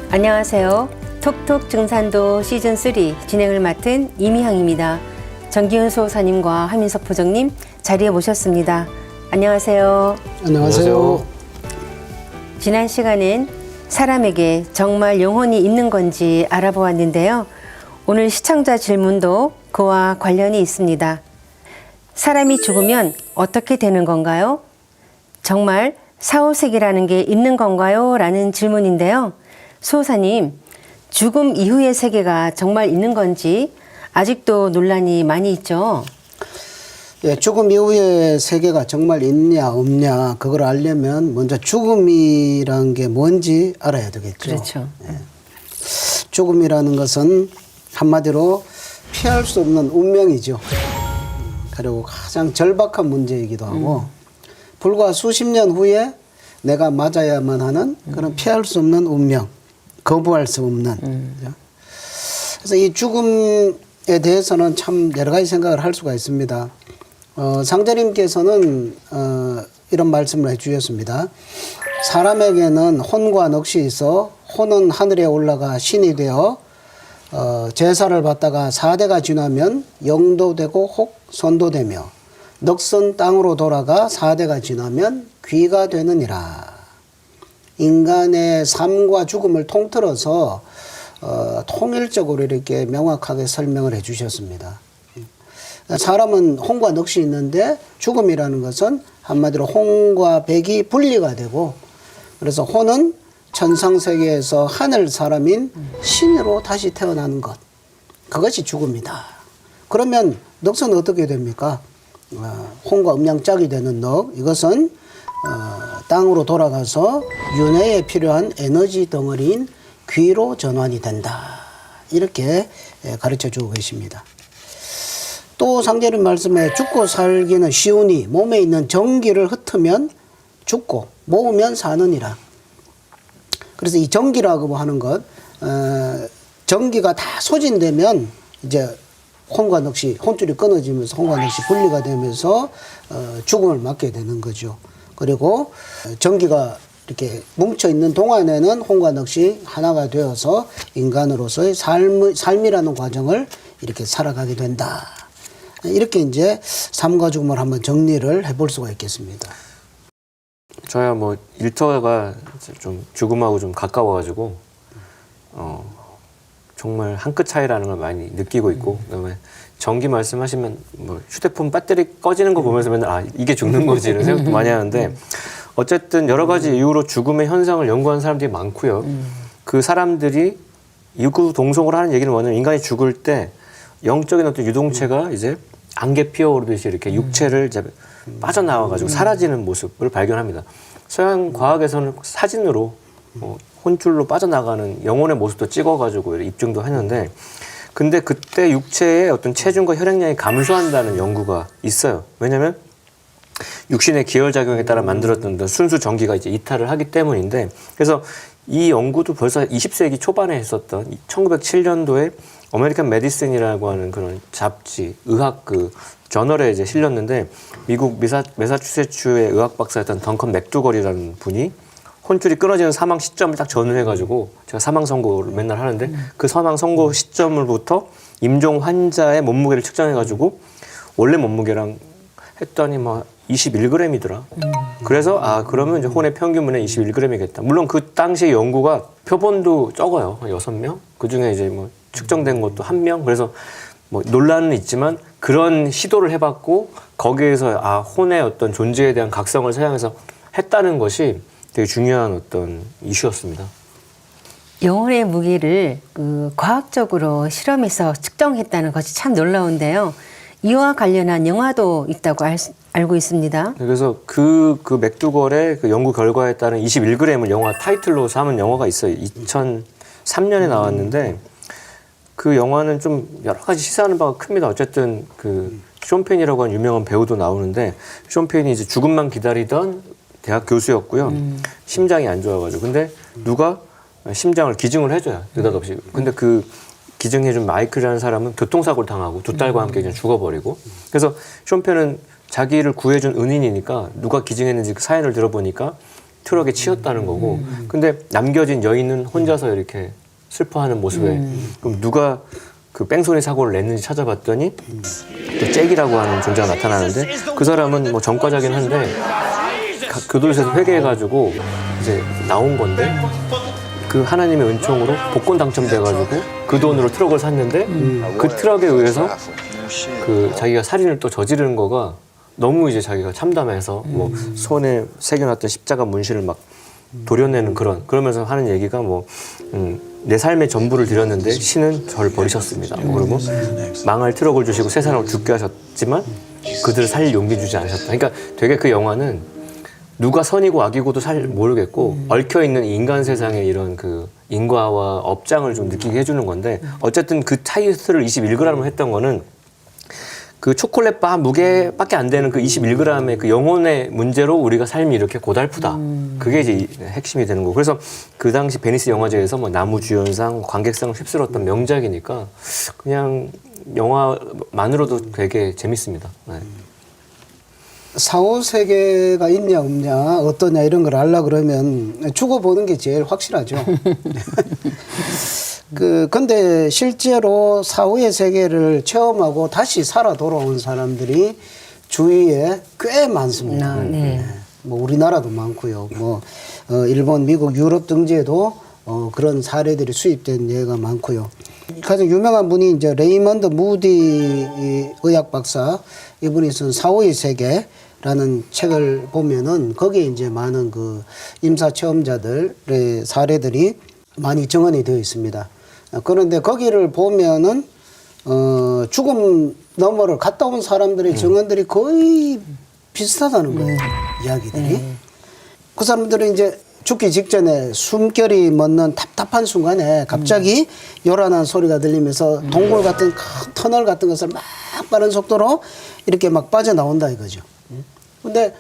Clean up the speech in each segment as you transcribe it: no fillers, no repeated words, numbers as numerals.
안녕하세요. 톡톡 증산도 시즌3 진행을 맡은 이미향입니다. 정기훈 소사님과 하민석 부장님 자리에 모셨습니다. 안녕하세요. 안녕하세요. 지난 시간엔 사람에게 정말 영혼이 있는 건지 알아보았는데요. 오늘 시청자 질문도 그와 관련이 있습니다. 사람이 죽으면 어떻게 되는 건가요? 정말 사후세계라는 게 있는 건가요? 라는 질문인데요. 수호사님, 죽음 이후의 세계가 정말 있는 건지 아직도 논란이 많이 있죠? 예, 죽음 이후의 세계가 정말 있냐 없냐 그걸 알려면 먼저 죽음이란 게 뭔지 알아야 되겠죠. 그렇죠. 예. 죽음이라는 것은 한마디로 피할 수 없는 운명이죠. 그리고 가장 절박한 문제이기도 하고 불과 수십 년 후에 내가 맞아야만 하는 그런 피할 수 없는 운명, 거부할 수 없는. 그죠? 그래서 이 죽음에 대해서는 참 여러 가지 생각을 할 수가 있습니다. 상제님께서는 이런 말씀을 해주셨습니다. 사람에게는 혼과 넋이 있어 혼은 하늘에 올라가 신이 되어 제사를 받다가 4대가 지나면 영도 되고 혹 손도 되며 넋은 땅으로 돌아가 4대가 지나면 귀가 되느니라. 인간의 삶과 죽음을 통틀어서 통일적으로 이렇게 명확하게 설명을 해 주셨습니다. 사람은 혼과 넋이 있는데 죽음이라는 것은 한마디로 혼과 백이 분리가 되고 그래서 혼은 천상세계에서 하늘 사람인 신으로 다시 태어나는 것. 그것이 죽음이다. 그러면 넋은 어떻게 됩니까? 혼과 음양짝이 되는 넋. 이것은 땅으로 돌아가서 윤회에 필요한 에너지 덩어리인 귀로 전환이 된다. 이렇게 가르쳐 주고 계십니다. 또 상제님 말씀에 죽고 살기는 쉬우니 몸에 있는 전기를 흩으면 죽고 모으면 사느니라. 그래서 이 전기라고 하는 것, 전기가 다 소진되면 이제 혼과 넋이, 혼줄이 끊어지면서 혼과 넋이 분리가 되면서 죽음을 맞게 되는 거죠. 그리고 전기가 이렇게 뭉쳐있는 동안에는 혼과 넋이 하나가 되어서 인간으로서의 삶이라는 과정을 이렇게 살아가게 된다. 이렇게 이제 삶과 죽음을 한번 정리를 해볼 수가 있겠습니다. 저야 뭐 일터가 좀 죽음하고 좀 가까워가지고 정말 한 끗 차이라는 걸 많이 느끼고 있고 그다음에 전기 말씀하시면 뭐 휴대폰 배터리 꺼지는 거 보면서 맨날 아 이게 죽는 거지 이런 생각도 많이 하는데 어쨌든 여러 가지 이유로 죽음의 현상을 연구하는 사람들이 많고요. 그 사람들이 이구동성으로 하는 얘기는 뭐냐면 인간이 죽을 때 영적인 어떤 유동체가 이제 안개 피어오르듯이 이렇게 육체를 이제 빠져나와가지고 사라지는 모습을 발견합니다. 서양 과학에서는 사진으로 혼줄로 빠져나가는 영혼의 모습도 찍어가지고 입증도 하는데 근데 그때 육체의 어떤 체중과 혈액량이 감소한다는 연구가 있어요. 왜냐하면 육신의 기혈작용에 따라 만들었던 순수 전기가 이제 이탈을 하기 때문인데 그래서 이 연구도 벌써 20세기 초반에 했었던 1907년도에 어메리칸 메디슨이라고 하는 그런 잡지, 의학 그 저널에 이제 실렸는데 미국 매사추세츠의 의학 박사였던 던컨 맥두걸이라는 분이 혼줄이 끊어지는 사망 시점을 딱 전후해가지고 제가 사망 선고를 맨날 하는데 그 사망 선고 시점으로부터 임종 환자의 몸무게를 측정해가지고 원래 몸무게랑 했더니 뭐 21g이더라. 그래서 아 그러면 이제 혼의 평균 분의 21g이겠다. 물론 그 당시 연구가 표본도 적어요. 6명. 그 중에 이제 뭐 측정된 것도 1명. 그래서 뭐 논란은 있지만 그런 시도를 해봤고 거기에서 아 혼의 어떤 존재에 대한 각성을 서양에서 했다는 것이 되게 중요한 어떤 이슈였습니다. 영혼의 무게를 과학적으로 실험해서 측정했다는 것이 참 놀라운데요. 이와 관련한 영화도 있다고 알고 있습니다. 그래서 그 맥두걸의 그 연구 결과에 따른 21g을 영화 타이틀로 삼은 영화가 있어요. 2003년에 나왔는데 그 영화는 좀 여러 가지 시사하는 바가 큽니다. 어쨌든 그 쇼 펜이라고 하는 유명한 배우도 나오는데 쇼 펜이 이제 죽음만 기다리던 대학 교수였고요. 심장이 안 좋아가지고 근데 누가 심장을 기증을 해줘요. 느닷없이. 근데 그 기증해준 마이클이라는 사람은 교통사고를 당하고 두 딸과 함께 그냥 죽어버리고 그래서 쇼 펜은 자기를 구해준 은인이니까 누가 기증했는지 그 사연을 들어보니까 트럭에 치였다는 거고, 근데 남겨진 여인은 혼자서 이렇게 슬퍼하는 모습에 그럼 누가 그 뺑소니 사고를 냈는지 찾아봤더니 또 잭이라고 하는 존재가 나타나는데 그 사람은 뭐 전과자긴 한데 교도소에서 회개해가지고 이제 나온 건데 그 하나님의 은총으로 복권 당첨돼가지고 그 돈으로 트럭을 샀는데 그 트럭에 의해서 그 자기가 살인을 또 저지르는 거가 너무 이제 자기가 참담해서 뭐 손에 새겨놨던 십자가 문신을 막 도려내는 그러면서 하는 얘기가 뭐 내 삶의 전부를 드렸는데 신은 저를 버리셨습니다. 뭐 그리고 망할 트럭을 주시고 세 사람을 죽게 하셨지만 그들을 살릴 용기 주지 않으셨다. 그러니까 되게 그 영화는 누가 선이고 악이고도 잘 모르겠고 얽혀있는 인간 세상의 이런 그 인과와 업장을 좀 느끼게 해주는 건데 어쨌든 그 타이틀을 21g을 했던 거는 그 초콜릿 바 무게밖에 안 되는 그 21g의 그 영혼의 문제로 우리가 삶이 이렇게 고달프다. 그게 이제 핵심이 되는 거고. 그래서 그 당시 베니스 영화제에서 뭐 나무주연상, 관객상을 휩쓸었던 명작이니까 그냥 영화만으로도 되게 재밌습니다. 네. 사후 세계가 있냐 없냐 어떠냐 이런 걸 알라 그러면 죽어보는 게 제일 확실하죠. 근데 실제로 사후의 세계를 체험하고 다시 살아 돌아온 사람들이 주위에 꽤 많습니다. 네. 뭐 우리나라도 많고요. 뭐 일본, 미국, 유럽 등지에도 그런 사례들이 수입된 예가 많고요. 가장 유명한 분이 이제 레이먼드 무디 의학 박사, 이분이 쓴 사후의 세계라는 책을 보면은 거기에 이제 많은 그 임사 체험자들의 사례들이 많이 정언이 되어 있습니다. 그런데 거기를 보면은 죽음 너머를 갔다 온 사람들의 정언들이 거의 비슷하다는 거예요. 이야기들이. 그 사람들은 이제 죽기 직전에 숨결이 멎는 답답한 순간에 갑자기 요란한 소리가 들리면서 동굴 같은 큰 터널 같은 것을 막 빠른 속도로 이렇게 막 빠져나온다 이거죠. 근데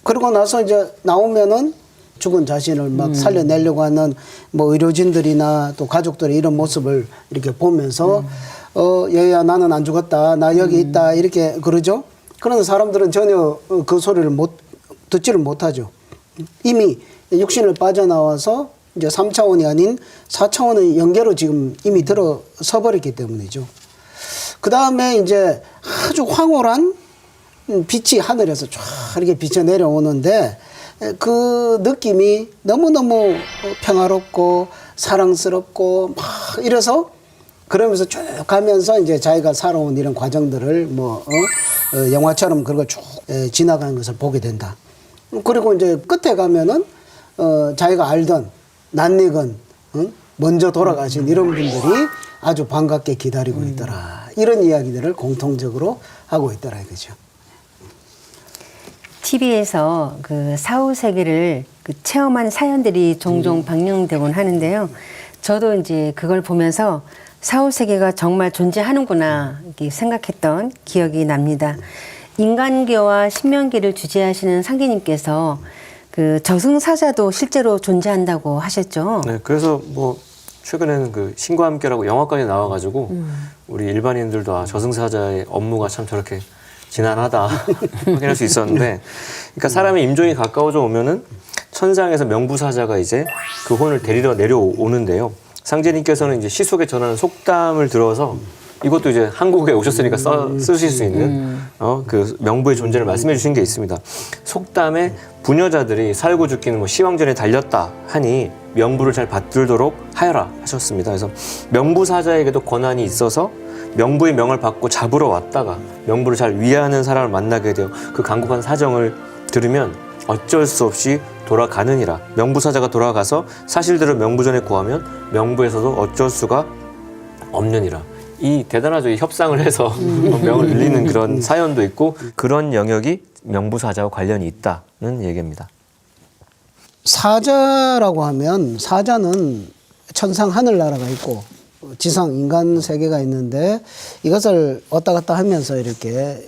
그러고 나서 이제 나오면은 죽은 자신을 막 살려내려고 하는 뭐 의료진들이나 또 가족들의 이런 모습을 이렇게 보면서 얘야 나는 안 죽었다. 나 여기 있다. 이렇게 그러죠. 그런 사람들은 전혀 그 소리를 듣지를 못하죠. 이미 육신을 빠져나와서 이제 3차원이 아닌 4차원의 연계로 지금 이미 들어서 버렸기 때문이죠. 그 다음에 이제 아주 황홀한 빛이 하늘에서 쫙 이렇게 비쳐 내려오는데 그 느낌이 너무너무 평화롭고 사랑스럽고 막 이래서 그러면서 쭉 가면서 이제 자기가 살아온 이런 과정들을 영화처럼 그런 걸 쭉 지나가는 것을 보게 된다. 그리고 이제 끝에 가면은 자기가 알던 낯익은 먼저 돌아가신 이런 분들이 아주 반갑게 기다리고 있더라. 이런 이야기들을 공통적으로 하고 있더라 이거죠. TV에서 그 사후 세계를 그 체험한 사연들이 종종 방영되곤 하는데요. 저도 이제 그걸 보면서 사후 세계가 정말 존재하는구나 이렇게 생각했던 기억이 납니다. 인간계와 신명계를 주재하시는 상계님께서 그 저승사자도 실제로 존재한다고 하셨죠. 네, 그래서 뭐 최근에는 그 신과 함께라고 영화까지 나와가지고 우리 일반인들도 저승사자의 업무가 참 저렇게 지난하다 확인할 수 있었는데, 그러니까 사람의 임종이 가까워져 오면은 천상에서 명부사자가 이제 그 혼을 데리러 내려오는데요. 상제님께서는 이제 시 속에 전하는 속담을 들어서 이것도 이제 한국에 오셨으니까 쓰실 수 있는 그 명부의 존재를 말씀해 주신 게 있습니다. 속담에 부녀자들이 살고 죽기는 뭐 시황전에 달렸다 하니 명부를 잘 받들도록 하여라 하셨습니다. 그래서 명부사자에게도 권한이 있어서 명부의 명을 받고 잡으러 왔다가 명부를 잘 위하는 사람을 만나게 되어 그 간곡한 사정을 들으면 어쩔 수 없이 돌아가느니라. 명부사자가 돌아가서 사실대로 명부전에 구하면 명부에서도 어쩔 수가 없느니라. 이 대단하죠. 이 협상을 해서 명을 늘리는 그런 사연도 있고 그런 영역이 명부사자와 관련이 있다는 얘기입니다. 사자라고 하면 사자는 천상 하늘나라가 있고 지상 인간 세계가 있는데 이것을 왔다 갔다 하면서 이렇게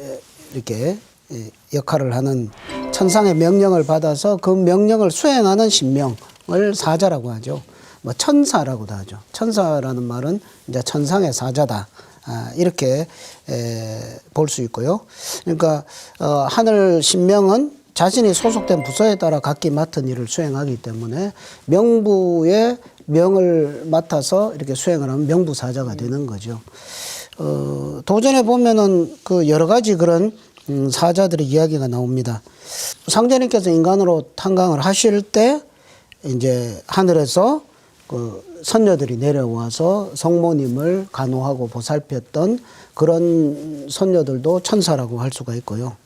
역할을 하는 천상의 명령을 받아서 그 명령을 수행하는 신명을 사자라고 하죠. 뭐 천사라고도 하죠. 천사라는 말은 이제 천상의 사자다. 이렇게 볼 수 있고요. 그러니까 하늘 신명은 자신이 소속된 부서에 따라 각기 맡은 일을 수행하기 때문에 명부의 명을 맡아서 이렇게 수행을 하면 명부사자가 되는 거죠. 도전에 보면은 그 여러 가지 그런 사자들의 이야기가 나옵니다. 상제님께서 인간으로 탄광을 하실 때 이제 하늘에서 그 선녀들이 내려와서 성모님을 간호하고 보살폈던 그런 선녀들도 천사라고 할 수가 있고요.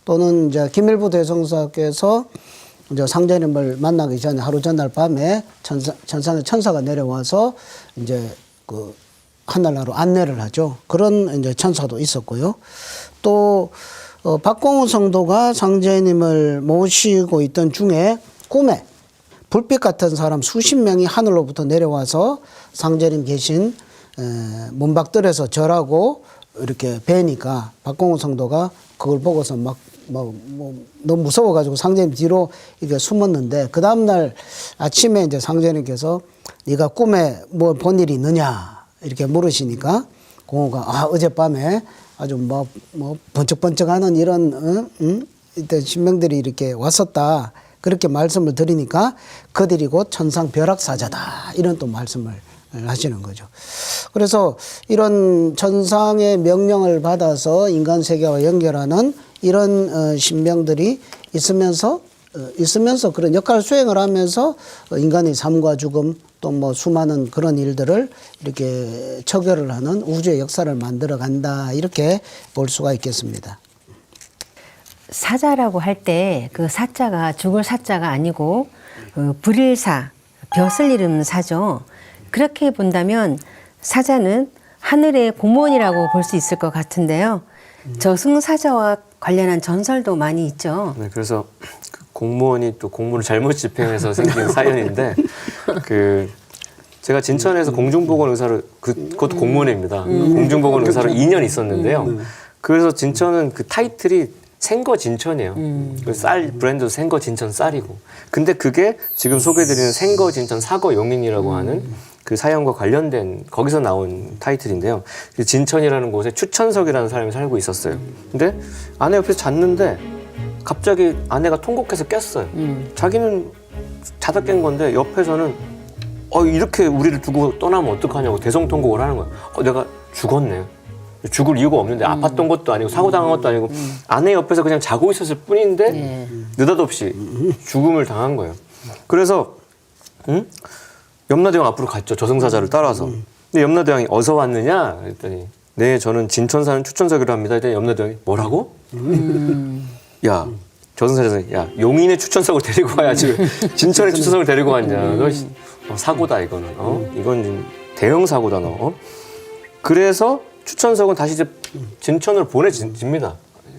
또는 이제 김일부 대성사께서 이제 상제님을 만나기 전에 하루 전날 밤에 천상의 천사가 내려와서 이제 그 하늘나라로 안내를 하죠. 그런 이제 천사도 있었고요. 또 박공우 성도가 상제님을 모시고 있던 중에 꿈에 불빛 같은 사람 수십 명이 하늘로부터 내려와서 상제님 계신 문밖들에서 절하고 이렇게 뵈니까 박공우 성도가 그걸 보고서 막 너무 무서워가지고 상제님 뒤로 이렇게 숨었는데 그 다음날 아침에 이제 상제님께서 네가 꿈에 뭐 본 일이 있느냐 이렇게 물으시니까 공우가 어젯밤에 아주 뭐 번쩍번쩍하는 이런 이때 신명들이 이렇게 왔었다 그렇게 말씀을 드리니까 그들이 곧 천상 벼락사자다 이런 또 말씀을 하시는 거죠. 그래서 이런 천상의 명령을 받아서 인간 세계와 연결하는 이런 신명들이 있으면서 그런 역할 수행을 하면서 인간의 삶과 죽음 또 뭐 수많은 그런 일들을 이렇게 처결을 하는 우주의 역사를 만들어 간다 이렇게 볼 수가 있겠습니다. 사자라고 할 때 그 사자가 죽을 사자가 아니고 불일사, 벼슬 이름 사죠. 그렇게 본다면 사자는 하늘의 공무원이라고 볼 수 있을 것 같은데요. 저승사자와 관련한 전설도 많이 있죠. 네, 그래서 그 공무원이 또 공무를 잘못 집행해서 생긴 사연인데 그 제가 진천에서 공중보건 의사를 그것도 공무원입니다. 공중보건 의사로 2년 있었는데요. 그래서 진천은 그 타이틀이 생거 진천이에요. 그 쌀 브랜드 생거 진천 쌀이고. 근데 그게 지금 소개드리는 생거 진천 사거 용인이라고 하는 그 사연과 관련된 거기서 나온 타이틀인데요. 진천이라는 곳에 추천석이라는 사람이 살고 있었어요. 근데 아내 옆에서 잤는데 갑자기 아내가 통곡해서 깼어요. 자기는 자다 깬 건데 옆에서는 이렇게 우리를 두고 떠나면 어떡하냐고 대성통곡을 하는 거야. 내가 죽었네. 죽을 이유가 없는데 아팠던 것도 아니고 사고 당한 것도 아니고 아내 옆에서 그냥 자고 있었을 뿐인데 느닷없이 죽음을 당한 거예요. 그래서 염라대왕 앞으로 갔죠. 저승사자를 따라서. 근데 염라대왕이 어서 왔느냐 그랬더니 네 저는 진천 사는 추천석이라 합니다. 그랬더니 염라대왕이 뭐라고? 야 저승사자는 야 용인의 추천석을 데리고 와야지 진천의 추천석을 데리고 왔냐. 너 사고다 이거는. 이건 대형 사고다 너. 그래서 추천석은 다시 이제 진천으로 보내집니다.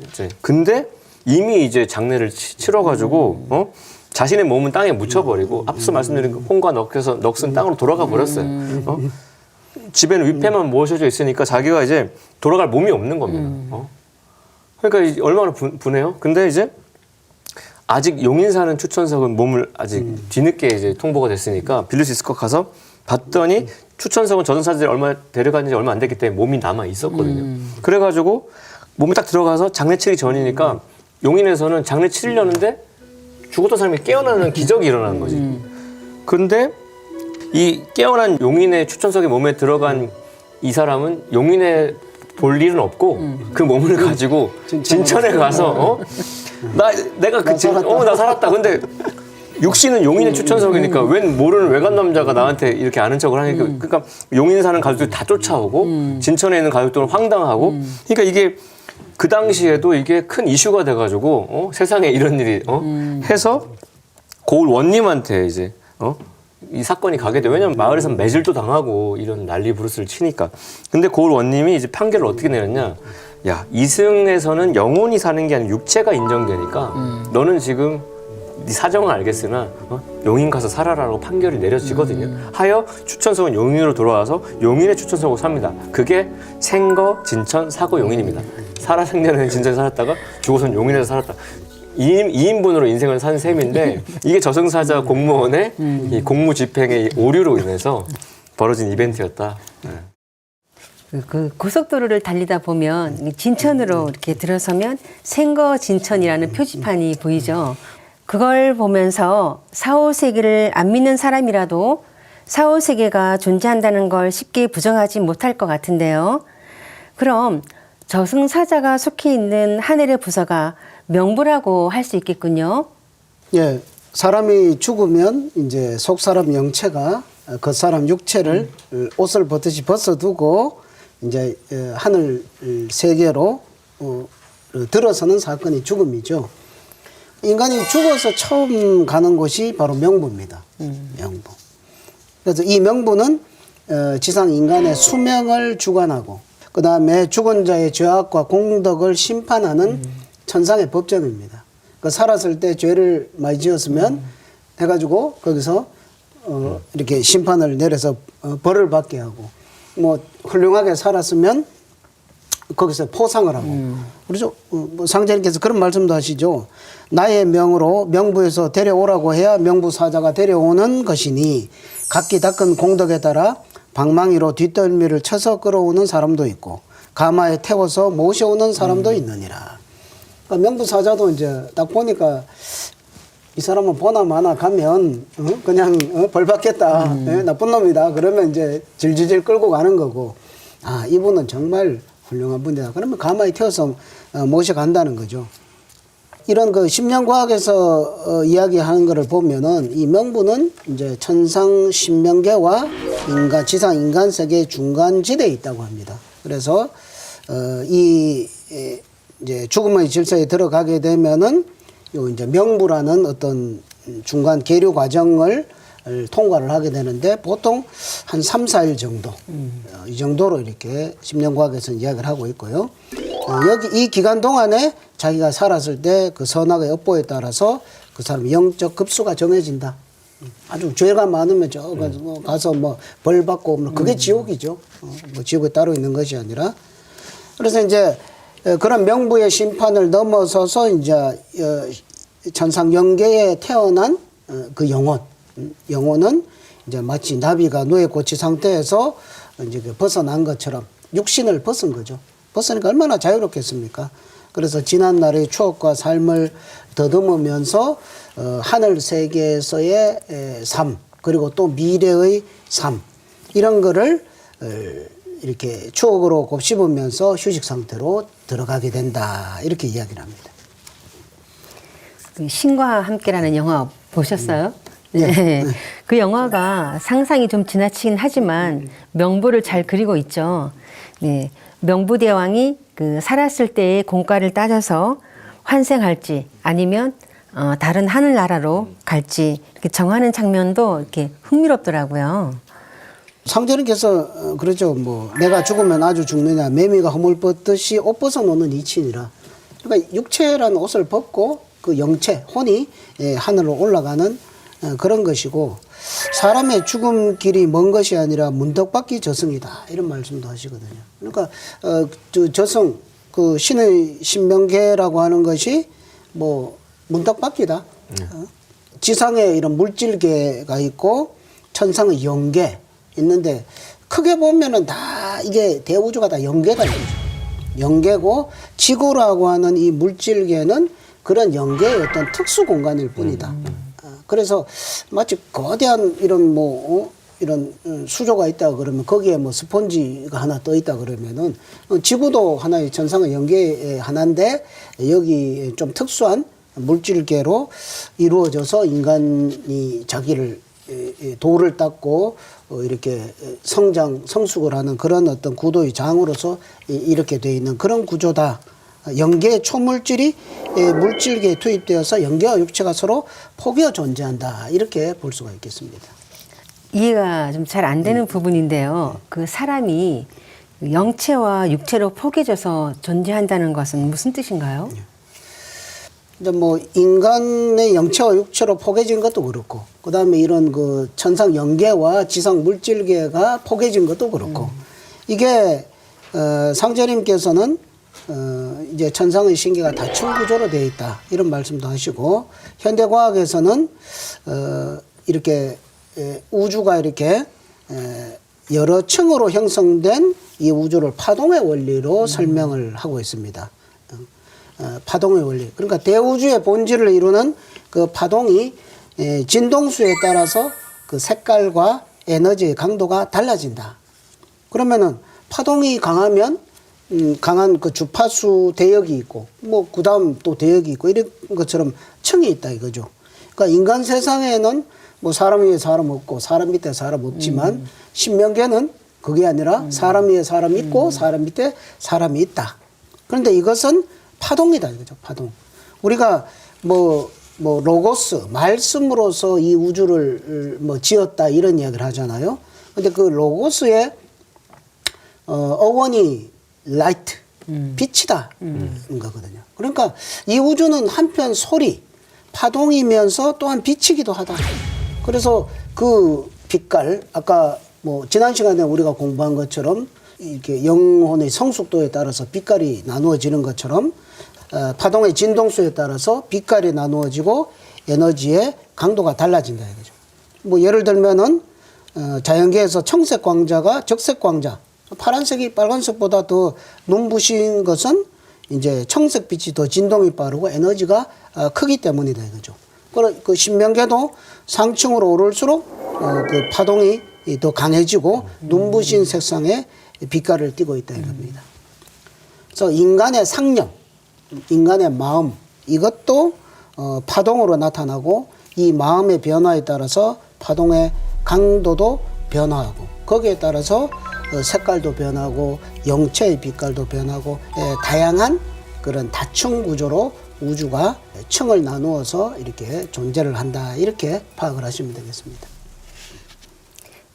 이제 근데 이미 이제 장례를 치러가지고 자신의 몸은 땅에 묻혀버리고 앞서 말씀드린 그 홍과 넋은 땅으로 돌아가 버렸어요. 집에는 위패만 모셔져 있으니까 자기가 이제 돌아갈 몸이 없는 겁니다. 그러니까 얼마나 분해요. 근데 이제 아직 용인 사는 추천석은 몸을 아직 뒤늦게 이제 통보가 됐으니까 빌릴 수 있을 것 가서 봤더니 추천석은 저승사자들이 데려간 지 얼마 안 됐기 때문에 몸이 남아 있었거든요. 그래가지고 몸이 딱 들어가서 장례 치기 전이니까 용인에서는 장례 치르려는데 죽었던 사람이 깨어나는 기적이 일어나는 거지. 근데 이 깨어난 용인의 추천석의 몸에 들어간 이 사람은 용인에 볼 일은 없고 그 몸을 가지고 진천에 가서 내가 나 살았다. 근데 육신은 용인의 추천석이니까 웬 모르는 외간 남자가 나한테 이렇게 아는 척을 하니까 그러니까 용인 사는 가족들이 다 쫓아오고 진천에 있는 가족들은 황당하고 그러니까 이게 그 당시에도 이게 큰 이슈가 돼가지고 세상에 이런 일이 해서 고을 원님한테 이제 이 사건이 가게 돼. 왜냐면 마을에서 매질도 당하고 이런 난리 부르스를 치니까. 근데 고을 원님이 이제 판결을 어떻게 내렸냐? 야 이승에서는 영혼이 사는 게 아니라 육체가 인정되니까 너는 지금 네 사정은 알겠으나 용인 가서 살아라라고 판결이 내려지거든요. 하여 추천석은 용인으로 돌아와서 용인의 추천석으로 삽니다. 그게 생거, 진천, 사거, 용인입니다. 살아생전에는 진천에 살았다가 죽어서는 용인에서 살았다. 2인분으로 인생을 산 셈인데 이게 저승사자 공무원의 이 공무 집행의 오류로 인해서 벌어진 이벤트였다. 네. 그 고속도로를 달리다 보면 진천으로 이렇게 들어서면 생거 진천이라는 표지판이 보이죠. 그걸 보면서 사후세계를 안 믿는 사람이라도 사후세계가 존재한다는 걸 쉽게 부정하지 못할 것 같은데요. 그럼 저승사자가 속해 있는 하늘의 부서가 명부라고 할 수 있겠군요. 예, 사람이 죽으면 이제 속 사람 영체가 그 사람 육체를 옷을 벗듯이 벗어두고 이제 하늘 세계로 들어서는 사건이 죽음이죠. 인간이 죽어서 처음 가는 곳이 바로 명부입니다. 명부. 그래서 이 명부는 지상 인간의 수명을 주관하고 그 다음에 죽은 자의 죄악과 공덕을 심판하는 천상의 법정입니다. 그 살았을 때 죄를 많이 지었으면 해가지고 거기서 이렇게 심판을 내려서 벌을 받게 하고 뭐 훌륭하게 살았으면 거기서 포상을 하고 그렇죠. 뭐 상제님께서 그런 말씀도 하시죠. 나의 명으로 명부에서 데려오라고 해야 명부사자가 데려오는 것이니 각기 닦은 공덕에 따라 방망이로 뒷덜미를 쳐서 끌어오는 사람도 있고 가마에 태워서 모셔오는 사람도 있느니라. 그러니까 명부사자도 이제 딱 보니까 이 사람은 보나 마나 가면 그냥 벌 받겠다. 예, 나쁜 놈이다. 그러면 이제 질질질 끌고 가는 거고 아 이분은 정말 훌륭한 분이다. 그러면 가마에 태워서 모셔간다는 거죠. 이런 그 심령과학에서 이야기하는 것을 보면은 이 명부는 이제 천상 신명계와 인간 지상 인간 세계의 중간 지대에 있다고 합니다. 그래서 이 이제 죽음의 질서에 들어가게 되면은 요 이제 명부라는 어떤 중간 계류 과정을 통과를 하게 되는데 보통 한 3, 4일 정도 이 정도로 이렇게 심령과학에서는 이야기를 하고 있고요. 여기 이 기간 동안에 자기가 살았을 때 그 선악의 업보에 따라서 그 사람 영적 급수가 정해진다. 아주 죄가 많으면 저 가서 뭐 벌 받고 뭐 그게 지옥이죠. 뭐 지옥에 따로 있는 것이 아니라 그래서 이제 그런 명부의 심판을 넘어서서 이제 천상 영계에 태어난 그 영혼은 이제 마치 나비가 누에 꽂힌 상태에서 이제 벗어난 것처럼 육신을 벗은 거죠. 벗으니까 얼마나 자유롭겠습니까? 그래서 지난 날의 추억과 삶을 더듬으면서 하늘 세계에서의 삶 그리고 또 미래의 삶 이런 거를 이렇게 추억으로 곱씹으면서 휴식 상태로 들어가게 된다 이렇게 이야기를 합니다. 그 신과 함께라는 영화 보셨어요? 네. 그 영화가 상상이 좀 지나치긴 하지만 명부를 잘 그리고 있죠. 네. 명부대왕이 그 살았을 때의 공과를 따져서 환생할지 아니면 다른 하늘나라로 갈지 이렇게 정하는 장면도 이렇게 흥미롭더라고요. 상제님께서 그러죠. 뭐 내가 죽으면 아주 죽느냐 매미가 허물 벗듯이 옷 벗어 놓는 이치니라. 그러니까 육체라는 옷을 벗고 그 영체 혼이 하늘로 올라가는 그런 것이고 사람의 죽음 길이 먼 것이 아니라 문덕받기 저승이다 이런 말씀도 하시거든요. 그러니까 저승 그 신의 신명계라고 하는 것이 뭐 문덕받기다. 지상에 이런 물질계가 있고 천상의 영계 있는데 크게 보면은 다 이게 대우주가 다 영계가 있죠. 영계고 지구라고 하는 이 물질계는 그런 영계의 어떤 특수 공간일 뿐이다. 그래서 마치 거대한 이런 이런 수조가 있다 그러면 거기에 뭐 스펀지가 하나 떠 있다 그러면은 지구도 하나의 천상의 영계의 하나인데 여기 좀 특수한 물질계로 이루어져서 인간이 자기를 도를 닦고 이렇게 성숙을 하는 그런 어떤 구도의 장으로서 이렇게 되어 있는 그런 구조다. 영계의 초물질이 물질계에 투입되어서 영계와 육체가 서로 포개어 존재한다. 이렇게 볼 수가 있겠습니다. 이해가 좀 잘 안 되는 부분인데요. 그 사람이 영체와 육체로 포개져서 존재한다는 것은 무슨 뜻인가요? 이제 뭐 인간의 영체와 육체로 포개진 것도 그렇고, 그 다음에 이런 그 천상 영계와 지상 물질계가 포개진 것도 그렇고, 이게 상제님께서는 이제 천상의 신계가 다층 구조로 되어 있다 이런 말씀도 하시고, 현대과학에서는 이렇게 우주가 이렇게 여러 층으로 형성된 이 우주를 파동의 원리로 설명을 하고 있습니다. 파동의 원리. 그러니까 대우주의 본질을 이루는 그 파동이 진동수에 따라서 그 색깔과 에너지의 강도가 달라진다. 그러면은 파동이 강하면 강한 그 주파수 대역이 있고 뭐 그다음 또 대역이 있고 이런 것처럼 층이 있다 이거죠. 그러니까 인간 세상에는 뭐 사람 위에 사람 없고 사람 밑에 사람 없지만 신명계는 그게 아니라 사람 위에 사람 있고 사람 밑에 사람이 있다. 그런데 이것은 파동이다 이거죠. 파동. 우리가 뭐 로고스 말씀으로서 이 우주를 뭐 지었다 이런 이야기를 하잖아요. 근데 그 로고스의 어원이 라이트 빛이다 인 거거든요. 그러니까 이 우주는 한편 소리 파동이면서 또한 빛이기도 하다. 그래서 그 빛깔 아까 뭐 지난 시간에 우리가 공부한 것처럼 이렇게 영혼의 성숙도에 따라서 빛깔이 나누어지는 것처럼 파동의 진동수에 따라서 빛깔이 나누어지고 에너지의 강도가 달라진다 이거죠. 뭐 예를 들면은 자연계에서 청색 광자가 적색 광자, 파란색이 빨간색보다 더 눈부신 것은 이제 청색 빛이 더 진동이 빠르고 에너지가 크기 때문이다 이거죠. 그 신명계도 상층으로 오를수록 그 파동이 더 강해지고 눈부신 색상의 빛깔을 띠고 있다 이겁니다. 그래서 인간의 상념, 인간의 마음 이것도 파동으로 나타나고 이 마음의 변화에 따라서 파동의 강도도 변화하고 거기에 따라서 색깔도 변하고 영체의 빛깔도 변하고 다양한 그런 다층 구조로 우주가 층을 나누어서 이렇게 존재를 한다 이렇게 파악을 하시면 되겠습니다.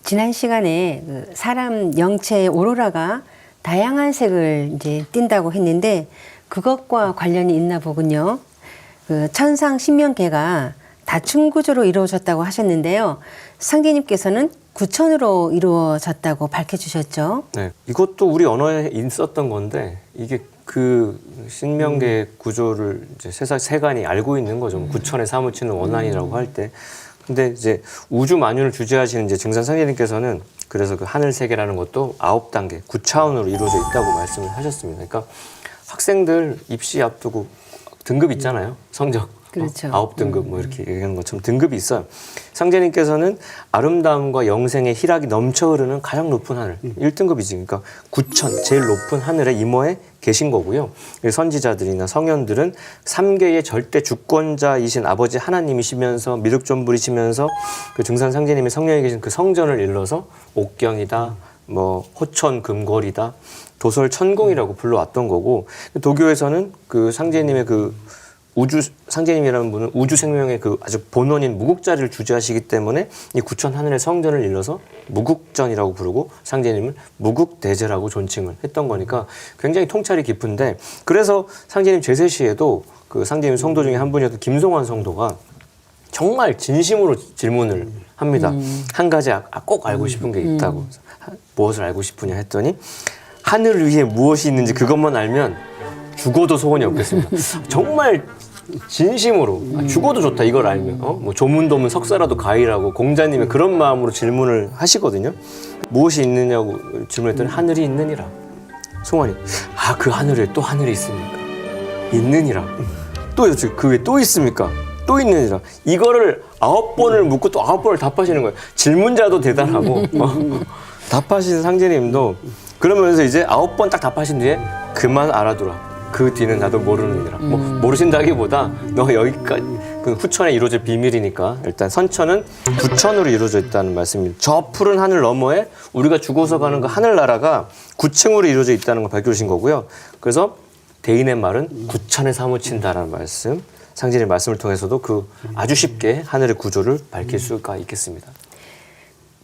지난 시간에 그 사람 영체의 오로라가 다양한 색을 이제 띈다고 했는데 그것과 관련이 있나 보군요. 그 천상 신명계가 다층 구조로 이루어졌다고 하셨는데요. 상제님께서는 구천으로 이루어졌다고 밝혀주셨죠. 네, 이것도 우리 언어에 있었던 건데 이게 그 신명계 구조를 이제 세간이 알고 있는 거죠. 구천에 사무치는 원한이라고 할 때. 근데 이제 우주 만유를 주재하시는 이제 증산 상제님께서는 그래서 그 하늘 세계라는 것도 9단계, 9차원으로 이루어져 있다고 말씀을 하셨습니다. 그러니까 학생들 입시 앞두고 등급 있잖아요. 성적. 그렇죠. 9등급 뭐 이렇게 얘기하는 것처럼 등급이 있어요. 상제님께서는 아름다움과 영생의 희락이 넘쳐 흐르는 가장 높은 하늘, 1등급이지. 그러니까 9천, 제일 높은 하늘에 임호에 계신 거고요. 선지자들이나 성현들은 3계의 절대 주권자이신 아버지 하나님이시면서 미륵 좀 부리시면서 그 증산 상제님의 성령에 계신 그 성전을 일러서 옥경이다, 뭐 호천 금궐이다, 도설 천공이라고 불러왔던 거고, 도교에서는 그 상제님의 그 우주 상제님이라는 분은 우주 생명의 그 아주 본원인 무국자리를 주재하시기 때문에 이 구천 하늘의 성전을 일러서 무국전이라고 부르고 상제님을 무국대제라고 존칭을 했던 거니까 굉장히 통찰이 깊은데, 그래서 상제님 제세시에도 그 상제님 성도 중에 한 분이었던 김송환 성도가 정말 진심으로 질문을 합니다. 한 가지 꼭 알고 싶은 게 있다고. 무엇을 알고 싶으냐 했더니 하늘 위에 무엇이 있는지 그것만 알면 죽어도 소원이 없겠습니다. 정말 진심으로 죽어도 좋다 이걸 알면 뭐 조문도문 석사라도 가이라고 공자님의 그런 마음으로 질문을 하시거든요. 무엇이 있느냐고 질문했더니 하늘이 있느니라. 송환이 그 하늘에 또 하늘이 있습니까? 있느니라. 또요, 그 외에 또 있습니까? 또 있느니라. 이거를 9번을 묻고 또 9번을 답하시는 거예요. 질문자도 대단하고 답하시는 상제님도 그러면서 이제 9번 딱 답하신 뒤에 그만 알아두라. 그 뒤는 나도 모르느니라. 뭐 모르신다기보다 너 여기까지 그 후천에 이루어질 비밀이니까 일단 선천은 구천으로 이루어져 있다는 말씀입니다. 저 푸른 하늘 너머에 우리가 죽어서 가는 그 하늘나라가 9층으로 이루어져 있다는 걸 밝혀주신 거고요. 그래서 대인의 말은 구천에 사무친다라는 말씀, 상제님 말씀을 통해서도 그 아주 쉽게 하늘의 구조를 밝힐 수가 있겠습니다.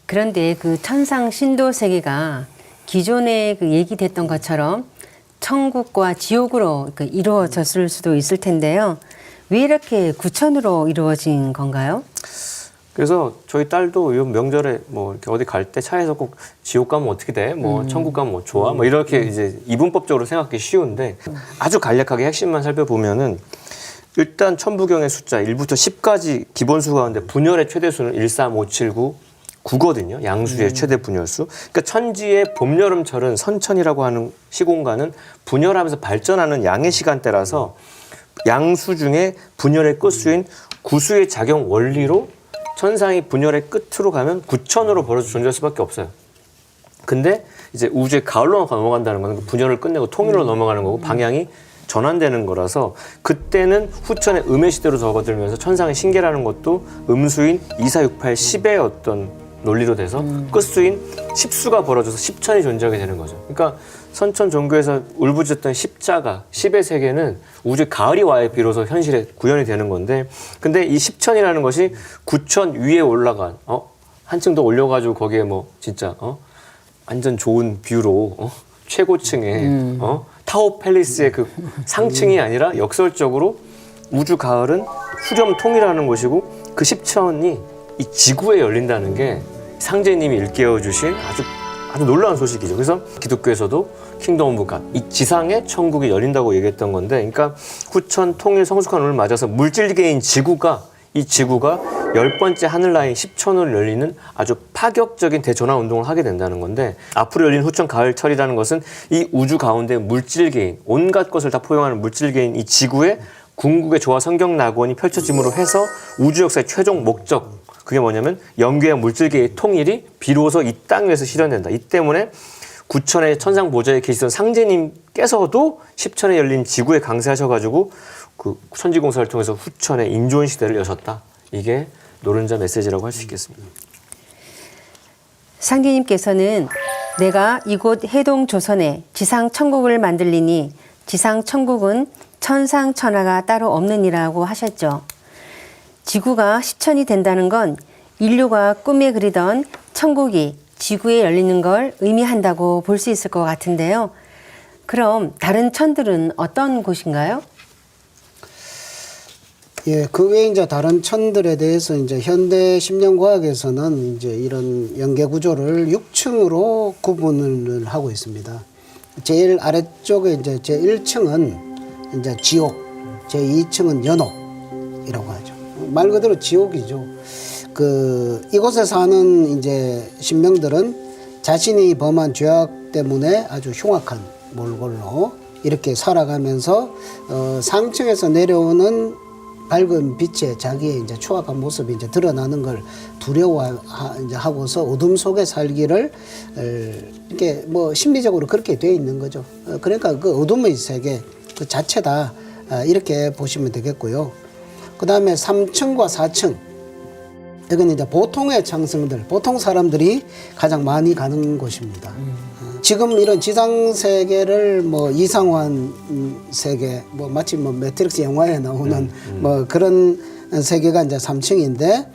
그런데 그 천상 신도 세계가 기존에 그 얘기됐던 것처럼 천국과 지옥으로 이루어졌을 수도 있을 텐데요. 왜 이렇게 구천으로 이루어진 건가요? 그래서 저희 딸도 이 명절에 뭐 이렇게 어디 갈 때 차에서 꼭 지옥 가면 어떻게 돼? 뭐 천국 가면 뭐 좋아? 뭐 이렇게 이제 이분법적으로 생각하기 쉬운데 아주 간략하게 핵심만 살펴보면은 일단 천부경의 숫자 1부터 10까지 기본수 가운데 분열의 최대수는 1, 3, 5, 7, 9, 9거든요. 양수의 최대 분열수. 그러니까 천지의 봄, 여름, 철은 선천이라고 하는 시공간은 분열하면서 발전하는 양의 시간대라서 양수 중에 분열의 끝수인 구수의 작용 원리로 천상이 분열의 끝으로 가면 구천으로 벌어져 존재할 수밖에 없어요. 근데 이제 우주의 가을로 넘어간다는 건 분열을 끝내고 통일로 넘어가는 거고 방향이 전환되는 거라서 그때는 후천의 음의 시대로 접어들면서 천상의 신계라는 것도 음수인 2, 4, 6, 8, 10의 어떤 논리로 돼서 끝수인 10수가 벌어져서 10천이 존재하게 되는 거죠. 그러니까 선천 종교에서 울부짖었던 십자가, 10의 세계는 우주의 가을이 와야 비로소 현실에 구현이 되는 건데 근데 이 10천이라는 것이 9천 위에 올라간 한층 더 올려가지고 거기에 뭐 진짜 완전 좋은 뷰로 최고층의 타워 팰리스의 그 상층이 아니라 역설적으로 우주 가을은 후렴통이라는 것이고 그 10천이 이 지구에 열린다는 게 상제님이 일깨워 주신 아주 놀라운 소식이죠. 그래서 기독교에서도 킹덤 오브 갓, 이 지상에 천국이 열린다고 얘기했던 건데, 그러니까 후천 통일 성숙한 운을 맞아서 물질계인 지구가 10번째 하늘나인 10천으로 열리는 아주 파격적인 대전환 운동을 하게 된다는 건데 앞으로 열린 후천 가을철이라는 것은 이 우주 가운데 물질계인, 온갖 것을 다 포용하는 물질계인 이 지구에 궁극의 조화 성경 낙원이 펼쳐짐으로 해서 우주 역사의 최종 목적, 그게 뭐냐면 영계와 물질계의 통일이 비로소 이 땅 위에서 실현된다. 이 때문에 구천의 천상 보좌에 계시던 상제님께서도 10천에 열린 지구에 강세하셔가지고 그 천지공사를 통해서 후천의 인조인 시대를 여셨다. 이게 노른자 메시지라고 할 수 있겠습니다. 상제님께서는 내가 이곳 해동 조선에 지상 천국을 만들리니 지상 천국은 천상 천하가 따로 없느니라고 하셨죠. 지구가 10천이 된다는 건 인류가 꿈에 그리던 천국이 지구에 열리는 걸 의미한다고 볼 수 있을 것 같은데요. 그럼 다른 천들은 어떤 곳인가요? 예, 그 외에 이제 다른 천들에 대해서 이제 현대 심령과학에서는 이제 이런 연계 구조를 6층으로 구분을 하고 있습니다. 제일 아래쪽에 이제 제 1층은 이제 지옥, 제 2층은 연옥이라고 하죠. 말 그대로 지옥이죠. 이곳에 사는 이제 신명들은 자신이 범한 죄악 때문에 아주 흉악한 몰골로 이렇게 살아가면서 상층에서 내려오는 밝은 빛에 자기의 이제 추악한 모습이 이제 드러나는 걸 두려워하고서 어둠 속에 살기를 이렇게 뭐 심리적으로 그렇게 되어 있는 거죠. 그러니까 그 어둠의 세계 그 자체다, 이렇게 보시면 되겠고요. 그 다음에 3층과 4층, 이건 이제 보통의 창성들, 보통 사람들이 가장 많이 가는 곳입니다. 지금 이런 지상 세계를 뭐 이상화한 세계, 뭐 마치 뭐 매트릭스 영화에 나오는 뭐 그런 세계가 이제 3층인데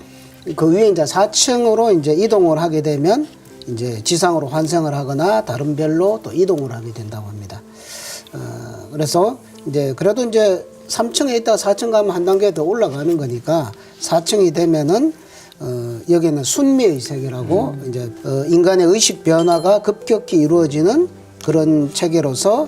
그 위에 이제 4층으로 이제 이동을 하게 되면 이제 지상으로 환생을 하거나 다른 별로 또 이동을 하게 된다고 합니다. 그래서 이제 그래도 이제 3층에 있다가 4층 가면 한 단계 더 올라가는 거니까 4층이 되면은 여기는 순미의 세계라고 이제 인간의 의식 변화가 급격히 이루어지는 그런 체계로서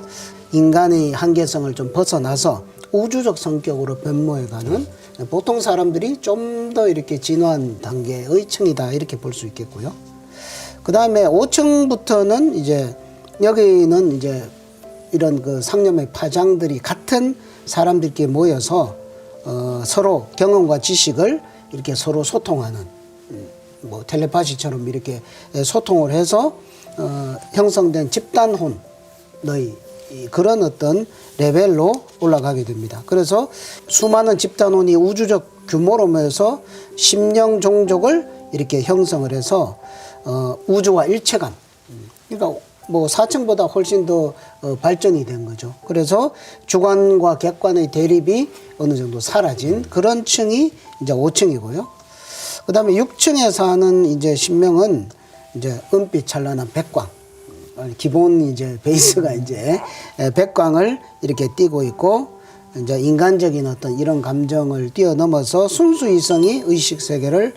인간의 한계성을 좀 벗어나서 우주적 성격으로 변모해가는 보통 사람들이 좀 더 이렇게 진화한 단계의 층이다, 이렇게 볼 수 있겠고요. 그 다음에 5층부터는 이제 여기는 이제 이런 그 상념의 파장들이 같은 사람들끼리 모여서 서로 경험과 지식을 이렇게 서로 소통하는, 뭐 텔레파시처럼 이렇게 소통을 해서 형성된 집단혼의 그런 어떤 레벨로 올라가게 됩니다. 그래서 수많은 집단혼이 우주적 규모로 모여서 심령 종족을 이렇게 형성을 해서 우주와 일체감, 그러니까 뭐 4층보다 훨씬 더 발전이 된 거죠. 그래서 주관과 객관의 대립이 어느 정도 사라진 그런 층이 이제 5층이고요. 그 다음에 6층에 사는 이제 신명은 이제 은빛 찬란한 백광, 기본 이제 베이스가 이제 백광을 이렇게 띠고 있고, 이제 인간적인 어떤 이런 감정을 뛰어넘어서 순수 이성이 의식 세계를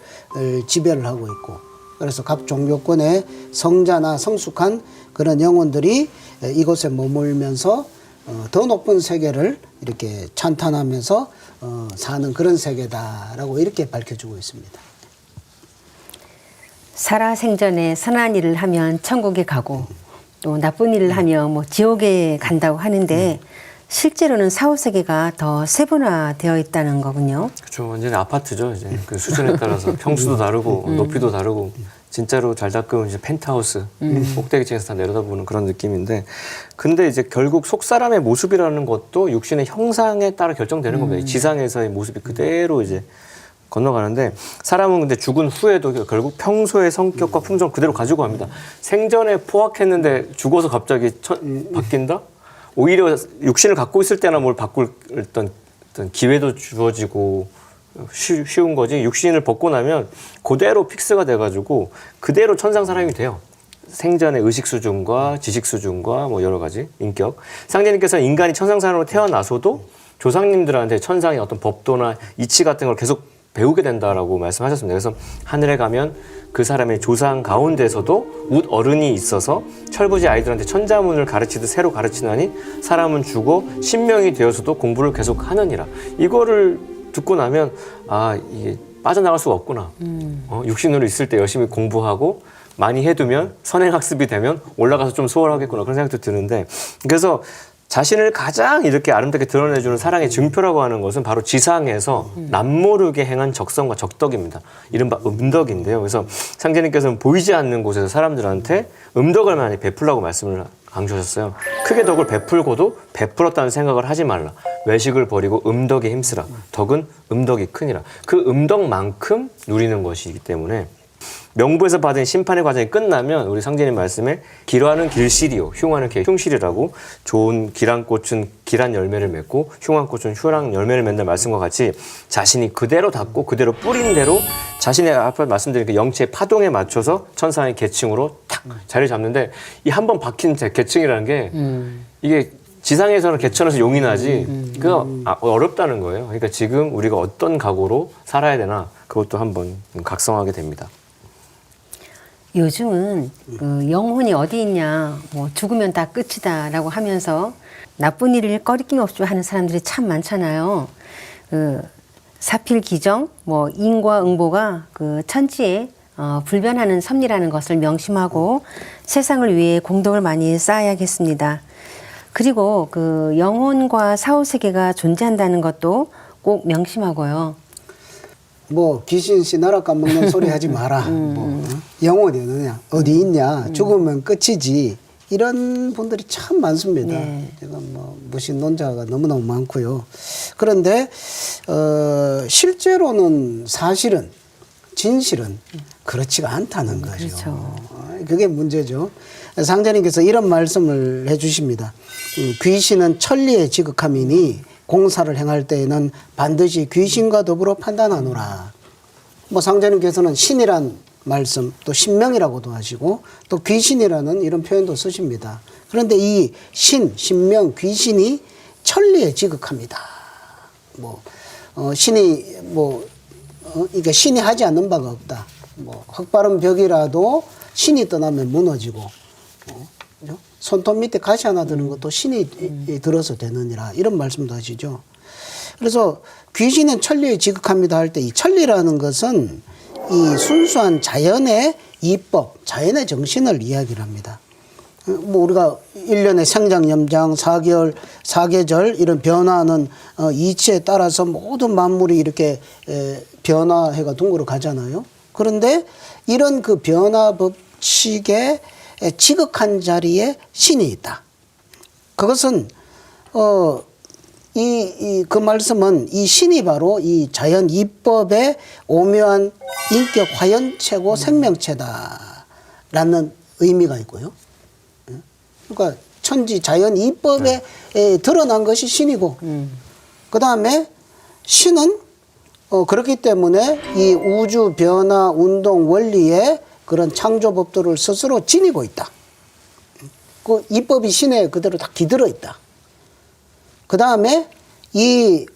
지배를 하고 있고, 그래서 각 종교권의 성자나 성숙한 그런 영혼들이 이곳에 머물면서 더 높은 세계를 이렇게 찬탄하면서 사는 그런 세계다라고 이렇게 밝혀주고 있습니다. 살아생전에 선한 일을 하면 천국에 가고 또 나쁜 일을 하면 뭐 지옥에 간다고 하는데 실제로는 사후세계가 더 세분화되어 있다는 거군요. 그렇죠. 완전히 아파트죠. 이제 그 수준에 따라서 평수도 다르고 높이도 다르고 진짜로 잘 닦으면 이제 펜트하우스 꼭대기층에서 다 내려다보는 그런 느낌인데 근데 이제 결국 속 사람의 모습이라는 것도 육신의 형상에 따라 결정되는 겁니다. 이 지상에서의 모습이 그대로 이제 건너가는데 사람은 근데 죽은 후에도 결국 평소의 성격과 품성 그대로 가지고 갑니다. 생전에 포악했는데 죽어서 갑자기 바뀐다? 오히려 육신을 갖고 있을 때나 뭘 바꿀 어떤 기회도 주어지고 쉬운 거지 육신을 벗고 나면 그대로 픽스가 돼가지고 그대로 천상사람이 돼요. 생전의 의식 수준과 지식 수준과 뭐 여러 가지 인격. 상제님께서 인간이 천상사람으로 태어나서도 조상님들한테 천상의 어떤 법도나 이치 같은 걸 계속 배우게 된다라고 말씀하셨습니다. 그래서 하늘에 가면 그 사람의 조상 가운데서도 웃 어른이 있어서 철부지 아이들한테 천자문을 가르치듯 새로 가르치나니 사람은 죽어 신명이 되어서도 공부를 계속 하느니라. 이거를 듣고 나면 아 이게 빠져나갈 수가 없구나. 육신으로 있을 때 열심히 공부하고 많이 해두면 선행학습이 되면 올라가서 좀 수월하겠구나 그런 생각도 드는데 그래서 자신을 가장 이렇게 아름답게 드러내주는 사랑의 증표라고 하는 것은 바로 지상에서 남모르게 행한 적성과 적덕입니다. 이른바 음덕인데요. 그래서 상제님께서는 보이지 않는 곳에서 사람들한테 음덕을 많이 베풀라고 말씀을 강조하셨어요. 크게 덕을 베풀고도 베풀었다는 생각을 하지 말라. 외식을 버리고 음덕에 힘쓰라. 덕은 음덕이 크니라. 그 음덕만큼 누리는 것이기 때문에 명부에서 받은 심판의 과정이 끝나면 우리 상제님 말씀에 기라는 길실이요 흉화는 흉실이라고 좋은 기란꽃은 기란 열매를 맺고 흉한 꽃은 흉한 열매를 맺는 말씀과 같이 자신이 그대로 닿고 그대로 뿌린 대로 자신의 앞에 말씀드린 그 영체의 파동에 맞춰서 천상의 계층으로 탁 자리 잡는데 이 한 번 박힌 계층이라는 게 이게 지상에서는 개천에서 용이 나지 그거 어렵다는 거예요. 그러니까 지금 우리가 어떤 각오로 살아야 되나 그것도 한번 각성하게 됩니다. 요즘은 그 영혼이 어디 있냐, 뭐 죽으면 다 끝이다라고 하면서 나쁜 일을 꺼리낌 없이 하는 사람들이 참 많잖아요. 그 사필기정, 뭐 인과 응보가 그 천지에 불변하는 섭리라는 것을 명심하고 세상을 위해 공덕을 많이 쌓아야겠습니다. 그리고 그 영혼과 사후세계가 존재한다는 것도 꼭 명심하고요. 뭐 귀신 씨 나라 까먹는 소리 하지 마라. 뭐 영혼이 어느냐 어디 있냐 죽으면 끝이지 이런 분들이 참 많습니다. 네. 제가 뭐 무신론자가 너무너무 많고요. 그런데 실제로는 사실은 진실은 그렇지가 않다는 거죠. 그렇죠. 그게 문제죠. 상자님께서 이런 말씀을 해주십니다. 귀신은 천리에 지극함이니 공사를 행할 때에는 반드시 귀신과 더불어 판단하노라. 뭐 상자님께서는 신이란 말씀 또 신명이라고도 하시고 또 귀신이라는 이런 표현도 쓰십니다. 그런데 이 신명, 귀신이 천리에 지극합니다. 뭐 신이 그러니까 신이 하지 않는 바가 없다. 뭐 흙바른 벽이라도 신이 떠나면 무너지고. 그죠? 손톱 밑에 가시 하나 드는 것도 신이 들어서 되느니라 이런 말씀도 하시죠. 그래서 귀신은 천리에 지극합니다 할 때 이 천리라는 것은 이 순수한 자연의 이법, 자연의 정신을 이야기를 합니다. 뭐 우리가 1년의 생장, 염장, 사계절 이런 변화하는 이치에 따라서 모든 만물이 이렇게 변화해가 둥그러 가잖아요. 그런데 이런 그 변화 법칙에 지극한 자리에 신이 있다. 그것은 그 말씀은 이 신이 바로 이 자연 이법의 오묘한 인격 화연체고 생명체다라는 의미가 있고요. 그러니까 천지 자연 이법에 드러난 것이 신이고, 그 다음에 신은 그렇기 때문에 이 우주 변화 운동 원리에 그런 창조법도를 스스로 지니고 있다. 그 이법이 신에 그대로 다 기들어 있다. 그 다음에 이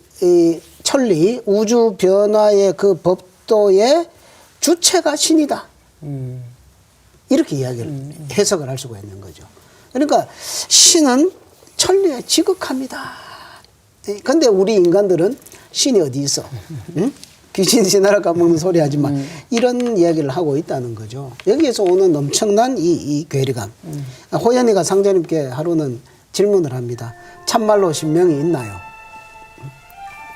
천리, 우주 변화의 그 법도의 주체가 신이다. 이렇게 이야기를 해석을 할 수가 있는 거죠. 그러니까 신은 천리에 지극합니다. 근데 우리 인간들은 신이 어디 있어? 응? 귀신 신하라 까먹는 소리 하지 마. 이런 이야기를 하고 있다는 거죠. 여기에서 오는 엄청난 이 괴리감. 호연이가 상제님께 하루는 질문을 합니다. 참말로 신명이 있나요?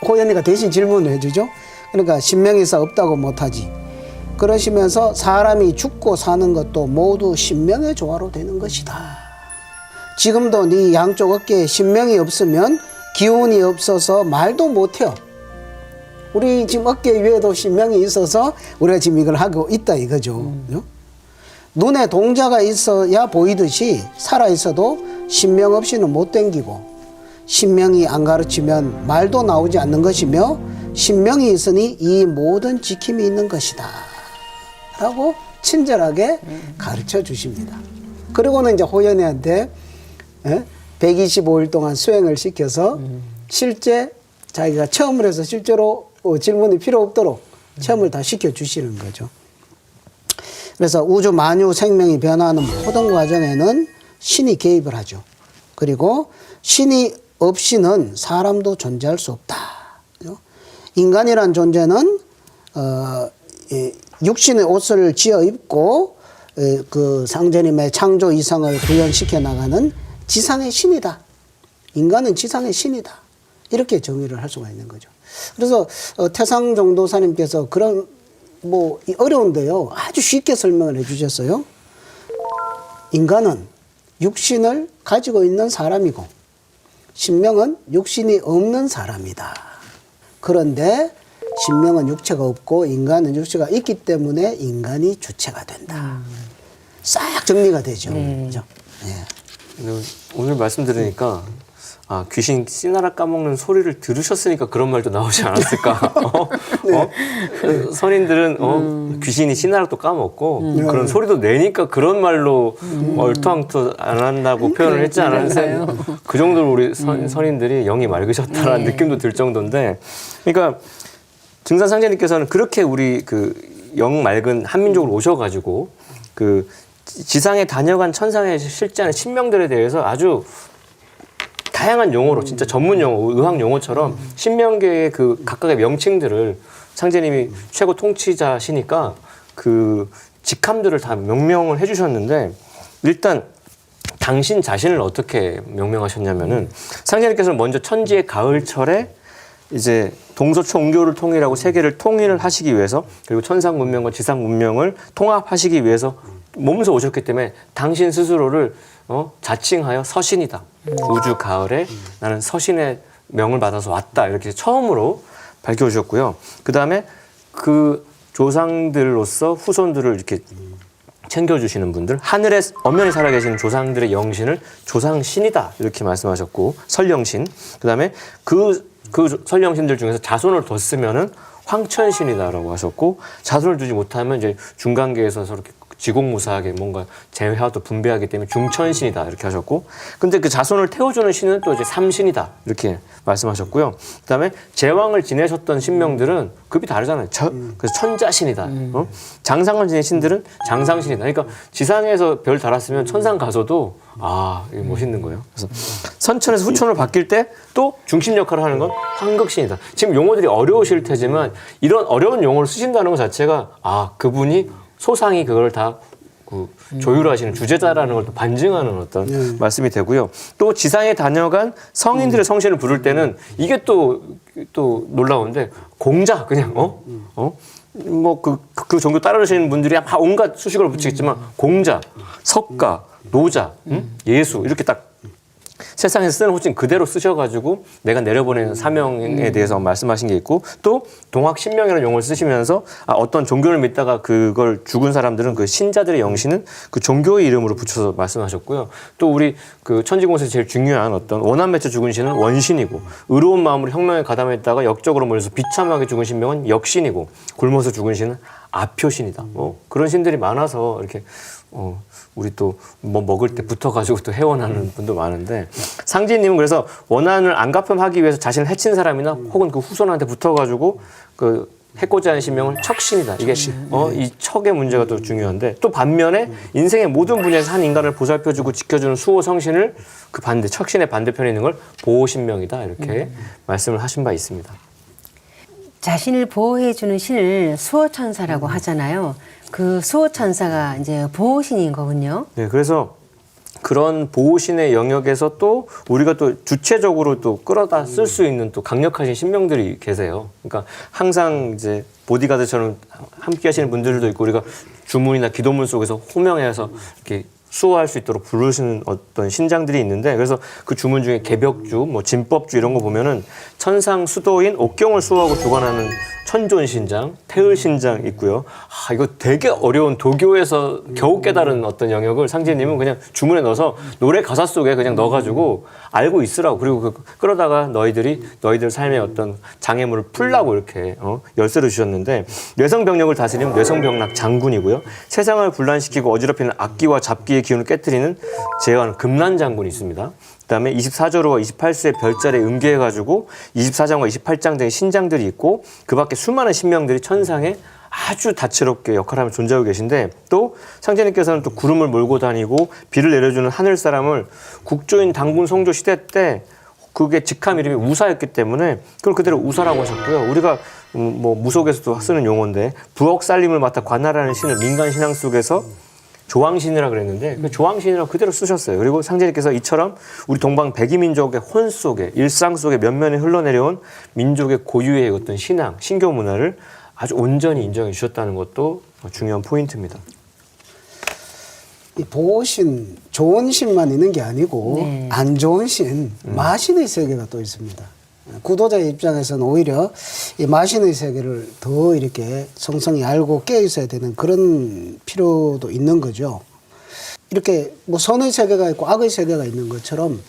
호연이가 대신 질문을 해주죠. 그러니까 신명이 있어 없다고 못하지. 그러시면서 사람이 죽고 사는 것도 모두 신명의 조화로 되는 것이다. 지금도 네 양쪽 어깨에 신명이 없으면 기운이 없어서 말도 못해요. 우리 지금 어깨 위에도 신명이 있어서 우리가 지금 이걸 하고 있다 이거죠. 눈에 동자가 있어야 보이듯이 살아있어도 신명 없이는 못 댕기고, 신명이 안 가르치면 말도 나오지 않는 것이며, 신명이 있으니 이 모든 지킴이 있는 것이다 라고 친절하게 가르쳐 주십니다. 그리고는 이제 호연이한테 125일 동안 수행을 시켜서 실제 자기가 체험을 해서 실제로 질문이 필요 없도록 체험을 다 시켜주시는 거죠. 그래서 우주 만유 생명이 변화하는 모든 과정에는 신이 개입을 하죠. 그리고 신이 없이는 사람도 존재할 수 없다. 인간이란 존재는 육신의 옷을 지어 입고 그 상제님의 창조 이상을 구현시켜 나가는 지상의 신이다. 인간은 지상의 신이다. 이렇게 정의를 할 수가 있는 거죠. 그래서 태상 정도사님께서 그런 어려운데요, 아주 쉽게 설명을 해주셨어요. 인간은 육신을 가지고 있는 사람이고 신명은 육신이 없는 사람이다. 그런데 신명은 육체가 없고 인간은 육체가 있기 때문에 인간이 주체가 된다. 싹 정리가 되죠. 그죠? 네. 오늘 말씀 들으니까 귀신 씨나라 까먹는 소리를 들으셨으니까 그런 말도 나오지 않았을까. 네. 선인들은 귀신이 씨나락도 까먹고 그런 소리도 내니까 그런 말로 얼토당토 안 한다고 표현을 했지 않았어요. 그 정도로 우리 선인들이 영이 맑으셨다라는 느낌도 들 정도인데, 그러니까 증산상제님께서는 그렇게 우리 그 영 맑은 한민족으로 오셔가지고 그 지상에 다녀간 천상에 실제하는 신명들에 대해서 아주 다양한 용어로, 진짜 전문 용어, 의학 용어처럼 신명계의 그 각각의 명칭들을 상제님이 최고 통치자시니까 그 직함들을 다 명명을 해주셨는데, 일단 당신 자신을 어떻게 명명하셨냐면은 상제님께서는 먼저 천지의 가을철에 이제 동서총교를 통일하고 세계를 통일을 하시기 위해서, 그리고 천상 문명과 지상 문명을 통합하시기 위해서 몸소 오셨기 때문에 당신 스스로를 자칭하여 서신이다. 우주 가을에 나는 서신의 명을 받아서 왔다. 이렇게 처음으로 밝혀주셨고요. 그 다음에 그 조상들로서 후손들을 이렇게 챙겨주시는 분들, 하늘에 엄연히 살아계시는 조상들의 영신을 조상신이다. 이렇게 말씀하셨고, 설영신. 그 다음에 그 설영신들 중에서 자손을 뒀으면은 황천신이다라고 하셨고, 자손을 두지 못하면 이제 중간계에서 이렇게 지공무사하게 뭔가 재회하도 분배하기 때문에 중천신이다 이렇게 하셨고, 근데 그 자손을 태워주는 신은 또 이제 삼신이다 이렇게 말씀하셨고요. 그다음에 제왕을 지내셨던 신명들은 급이 다르잖아요. 그래서 천자신이다. 장상을 지낸 신들은 장상신이다. 그러니까 지상에서 별 달았으면 천상 가서도 이게 멋있는 거예요. 그래서 선천에서 후천으로 바뀔 때 또 중심 역할을 하는 건 황극신이다. 지금 용어들이 어려우실 테지만 이런 어려운 용어를 쓰신다는 것 자체가 그분이 소상이 그걸 다 조율하시는 주제자라는 걸 또 반증하는 어떤 말씀이 되고요. 또 지상에 다녀간 성인들의 성신을 부를 때는 이게 또 놀라운데, 공자 그냥 그 정도 따르시는 분들이 막 온갖 수식어를 붙이겠지만 공자, 석가, 노자, 예수 이렇게 딱 세상에서 쓰는 호칭 그대로 쓰셔가지고 내가 내려보내는 사명에 대해서 말씀하신 게 있고, 또 동학신명이라는 용어를 쓰시면서 어떤 종교를 믿다가 그걸 죽은 사람들은 그 신자들의 영신은 그 종교의 이름으로 붙여서 말씀하셨고요. 또 우리 그 천지공사에서 제일 중요한 어떤 원한 맺혀 죽은 신은 원신이고, 의로운 마음으로 혁명에 가담했다가 역적으로 몰려서 비참하게 죽은 신명은 역신이고, 굶어서 죽은 신은 아표신이다. 그런 신들이 많아서 이렇게 우리 또 뭐 먹을 때 붙어가지고 또 해원하는 분도 많은데, 상제님은 그래서 원한을 안 갚음하기 위해서 자신을 해친 사람이나 혹은 그 후손한테 붙어가지고 그 해코지 하는 신명은 척신이다. 이게 이 척의 문제가 또 중요한데, 또 반면에 인생의 모든 분야에서 한 인간을 보살펴주고 지켜주는 수호 성신을 그 반대 척신의 반대편에 있는 걸 보호신명이다. 이렇게 말씀을 하신 바 있습니다. 자신을 보호해주는 신을 수호천사라고 하잖아요. 그 수호천사가 이제 보호신인 거군요. 네, 그래서 그런 보호신의 영역에서 또 우리가 또 주체적으로 또 끌어다 쓸 수 있는 또 강력하신 신명들이 계세요. 그러니까 항상 이제 보디가드처럼 함께 하시는 분들도 있고 우리가 주문이나 기도문 속에서 호명해서 이렇게 수호할 수 있도록 부르시는 어떤 신장들이 있는데 그래서 그 주문 중에 개벽주, 뭐 진법주 이런 거 보면은 천상 수도인 옥경을 수호하고 주관하는 천존신장, 태을신장 있고요. 이거 되게 어려운 도교에서 겨우 깨달은 어떤 영역을 상제님은 그냥 주문에 넣어서 노래 가사 속에 그냥 넣어가지고 알고 있으라고. 그리고 그러다가 너희들 삶의 어떤 장애물을 풀라고 이렇게 열쇠를 주셨는데 뇌성병력을 다스리는 뇌성병락 장군이고요. 세상을 분란시키고 어지럽히는 악기와 잡기의 기운을 깨뜨리는 제왕 금란장군이 있습니다. 그다음에 24조로와 28수의 별자리에 응계해가지고 24장과 28장 등의 신장들이 있고 그 밖에 수많은 신명들이 천상에 아주 다채롭게 역할을 하며 존재하고 계신데 또 상제님께서는 또 구름을 몰고 다니고 비를 내려주는 하늘 사람을 국조인 당군 성조 시대 때 그게 직함 이름이 우사였기 때문에 그걸 그대로 우사라고 하셨고요. 우리가 뭐 무속에서도 쓰는 용어인데 부엌 살림을 맡아 관할하는 신을 민간 신앙 속에서 조왕신이라 그랬는데 그 조왕신이라고 그대로 쓰셨어요. 그리고 상제님께서 이처럼 우리 동방 백이민족의 혼 속에 일상 속에 면면에 흘러내려온 민족의 고유의 어떤 신앙, 신교 문화를 아주 온전히 인정해 주셨다는 것도 중요한 포인트입니다. 이 보호신, 좋은 신만 있는 게 아니고 네. 안 좋은 신, 마신의 세계가 또 있습니다. 구도자의 입장에서는 오히려 이 마신의 세계를 더 이렇게 성성히 알고 깨어 있어야 되는 그런 필요도 있는 거죠. 이렇게 뭐 선의 세계가 있고 악의 세계가 있는 것처럼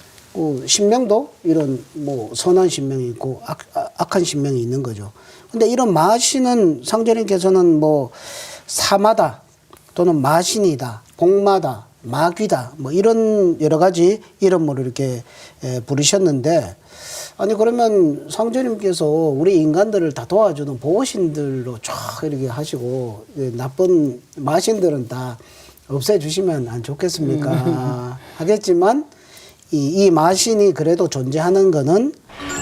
신명도 이런 뭐 선한 신명이 있고 악한 신명이 있는 거죠. 근데 이런 마신은 상제님께서는 뭐 사마다 또는 마신이다, 복마다, 마귀다 뭐 이런 여러 가지 이름으로 이렇게 부르셨는데 아니 그러면 상제님께서 우리 인간들을 다 도와주는 보호신들로 쫙 이렇게 하시고 나쁜 마신들은 다 없애주시면 안 좋겠습니까? 하겠지만 이 마신이 그래도 존재하는 거는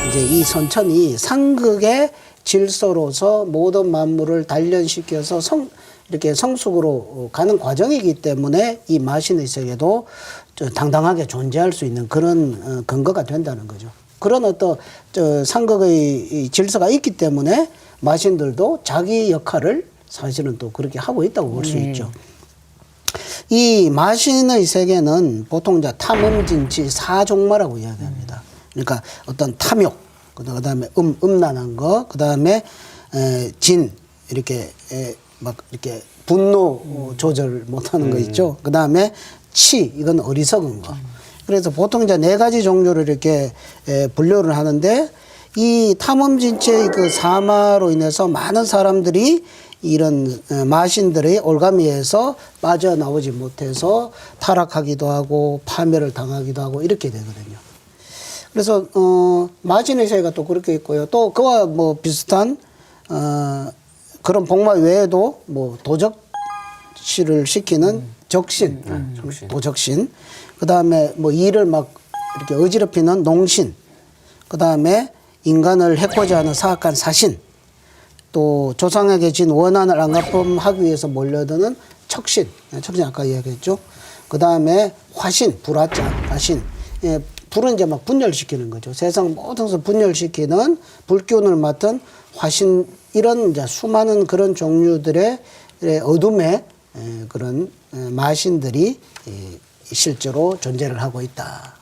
이제 이 선천이 상극의 질서로서 모든 만물을 단련시켜서 이렇게 성숙으로 가는 과정이기 때문에 이 마신의 세계도 당당하게 존재할 수 있는 그런 근거가 된다는 거죠. 그런 어떤 상극의 질서가 있기 때문에 마신들도 자기 역할을 사실은 또 그렇게 하고 있다고 볼 수 있죠. 이 마신의 세계는 보통 이제 탐음진치 사종마라고 이야기합니다. 그러니까 어떤 탐욕, 그다음에 음란한 거, 그다음에 진 이렇게 막 이렇게 분노 조절 못하는 거 있죠. 그다음에 치 이건 어리석은 거. 그래서 보통 이제 네 가지 종류를 이렇게 분류를 하는데 이 탐음진체의 그 사마로 인해서 많은 사람들이 이런 마신들의 올가미에서 빠져나오지 못해서 타락하기도 하고 파멸을 당하기도 하고 이렇게 되거든요. 그래서 마신의 세계가 또 그렇게 있고요. 또 그와 뭐 비슷한 그런 복마 외에도 뭐 도적시를 시키는 적신, 도적신. 그 다음에 뭐 일을 막 이렇게 어지럽히는 농신. 그 다음에 인간을 해코지 하는 사악한 사신. 또 조상에게 진 원한을 안 갚음하기 위해서 몰려드는 척신. 척신 아까 이야기했죠. 그 다음에 화신, 불화자, 화신. 예, 불은 이제 막 분열시키는 거죠. 세상 모든 것을 분열시키는 불기운을 맡은 화신, 이런 이제 수많은 그런 종류들의 어둠의 그런 마신들이 실제로 존재를 하고 있다.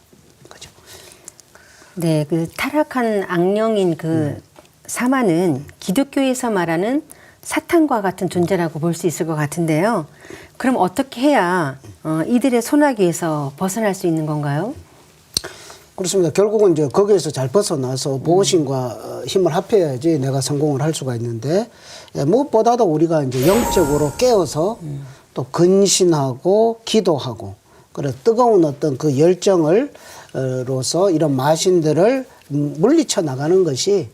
그죠. 네, 그 타락한 악령인 그 사마는 기독교에서 말하는 사탄과 같은 존재라고 볼 수 있을 것 같은데요. 그럼 어떻게 해야 이들의 손아귀에서 벗어날 수 있는 건가요? 그렇습니다. 결국은 이제 거기에서 잘 벗어나서 보호신과 힘을 합해야지 내가 성공을 할 수가 있는데 무엇보다도 우리가 이제 영적으로 깨어서 또 근신하고 기도하고 그래 뜨거운 어떤 그 열정을로서 이런 마신들을 물리쳐 나가는 것이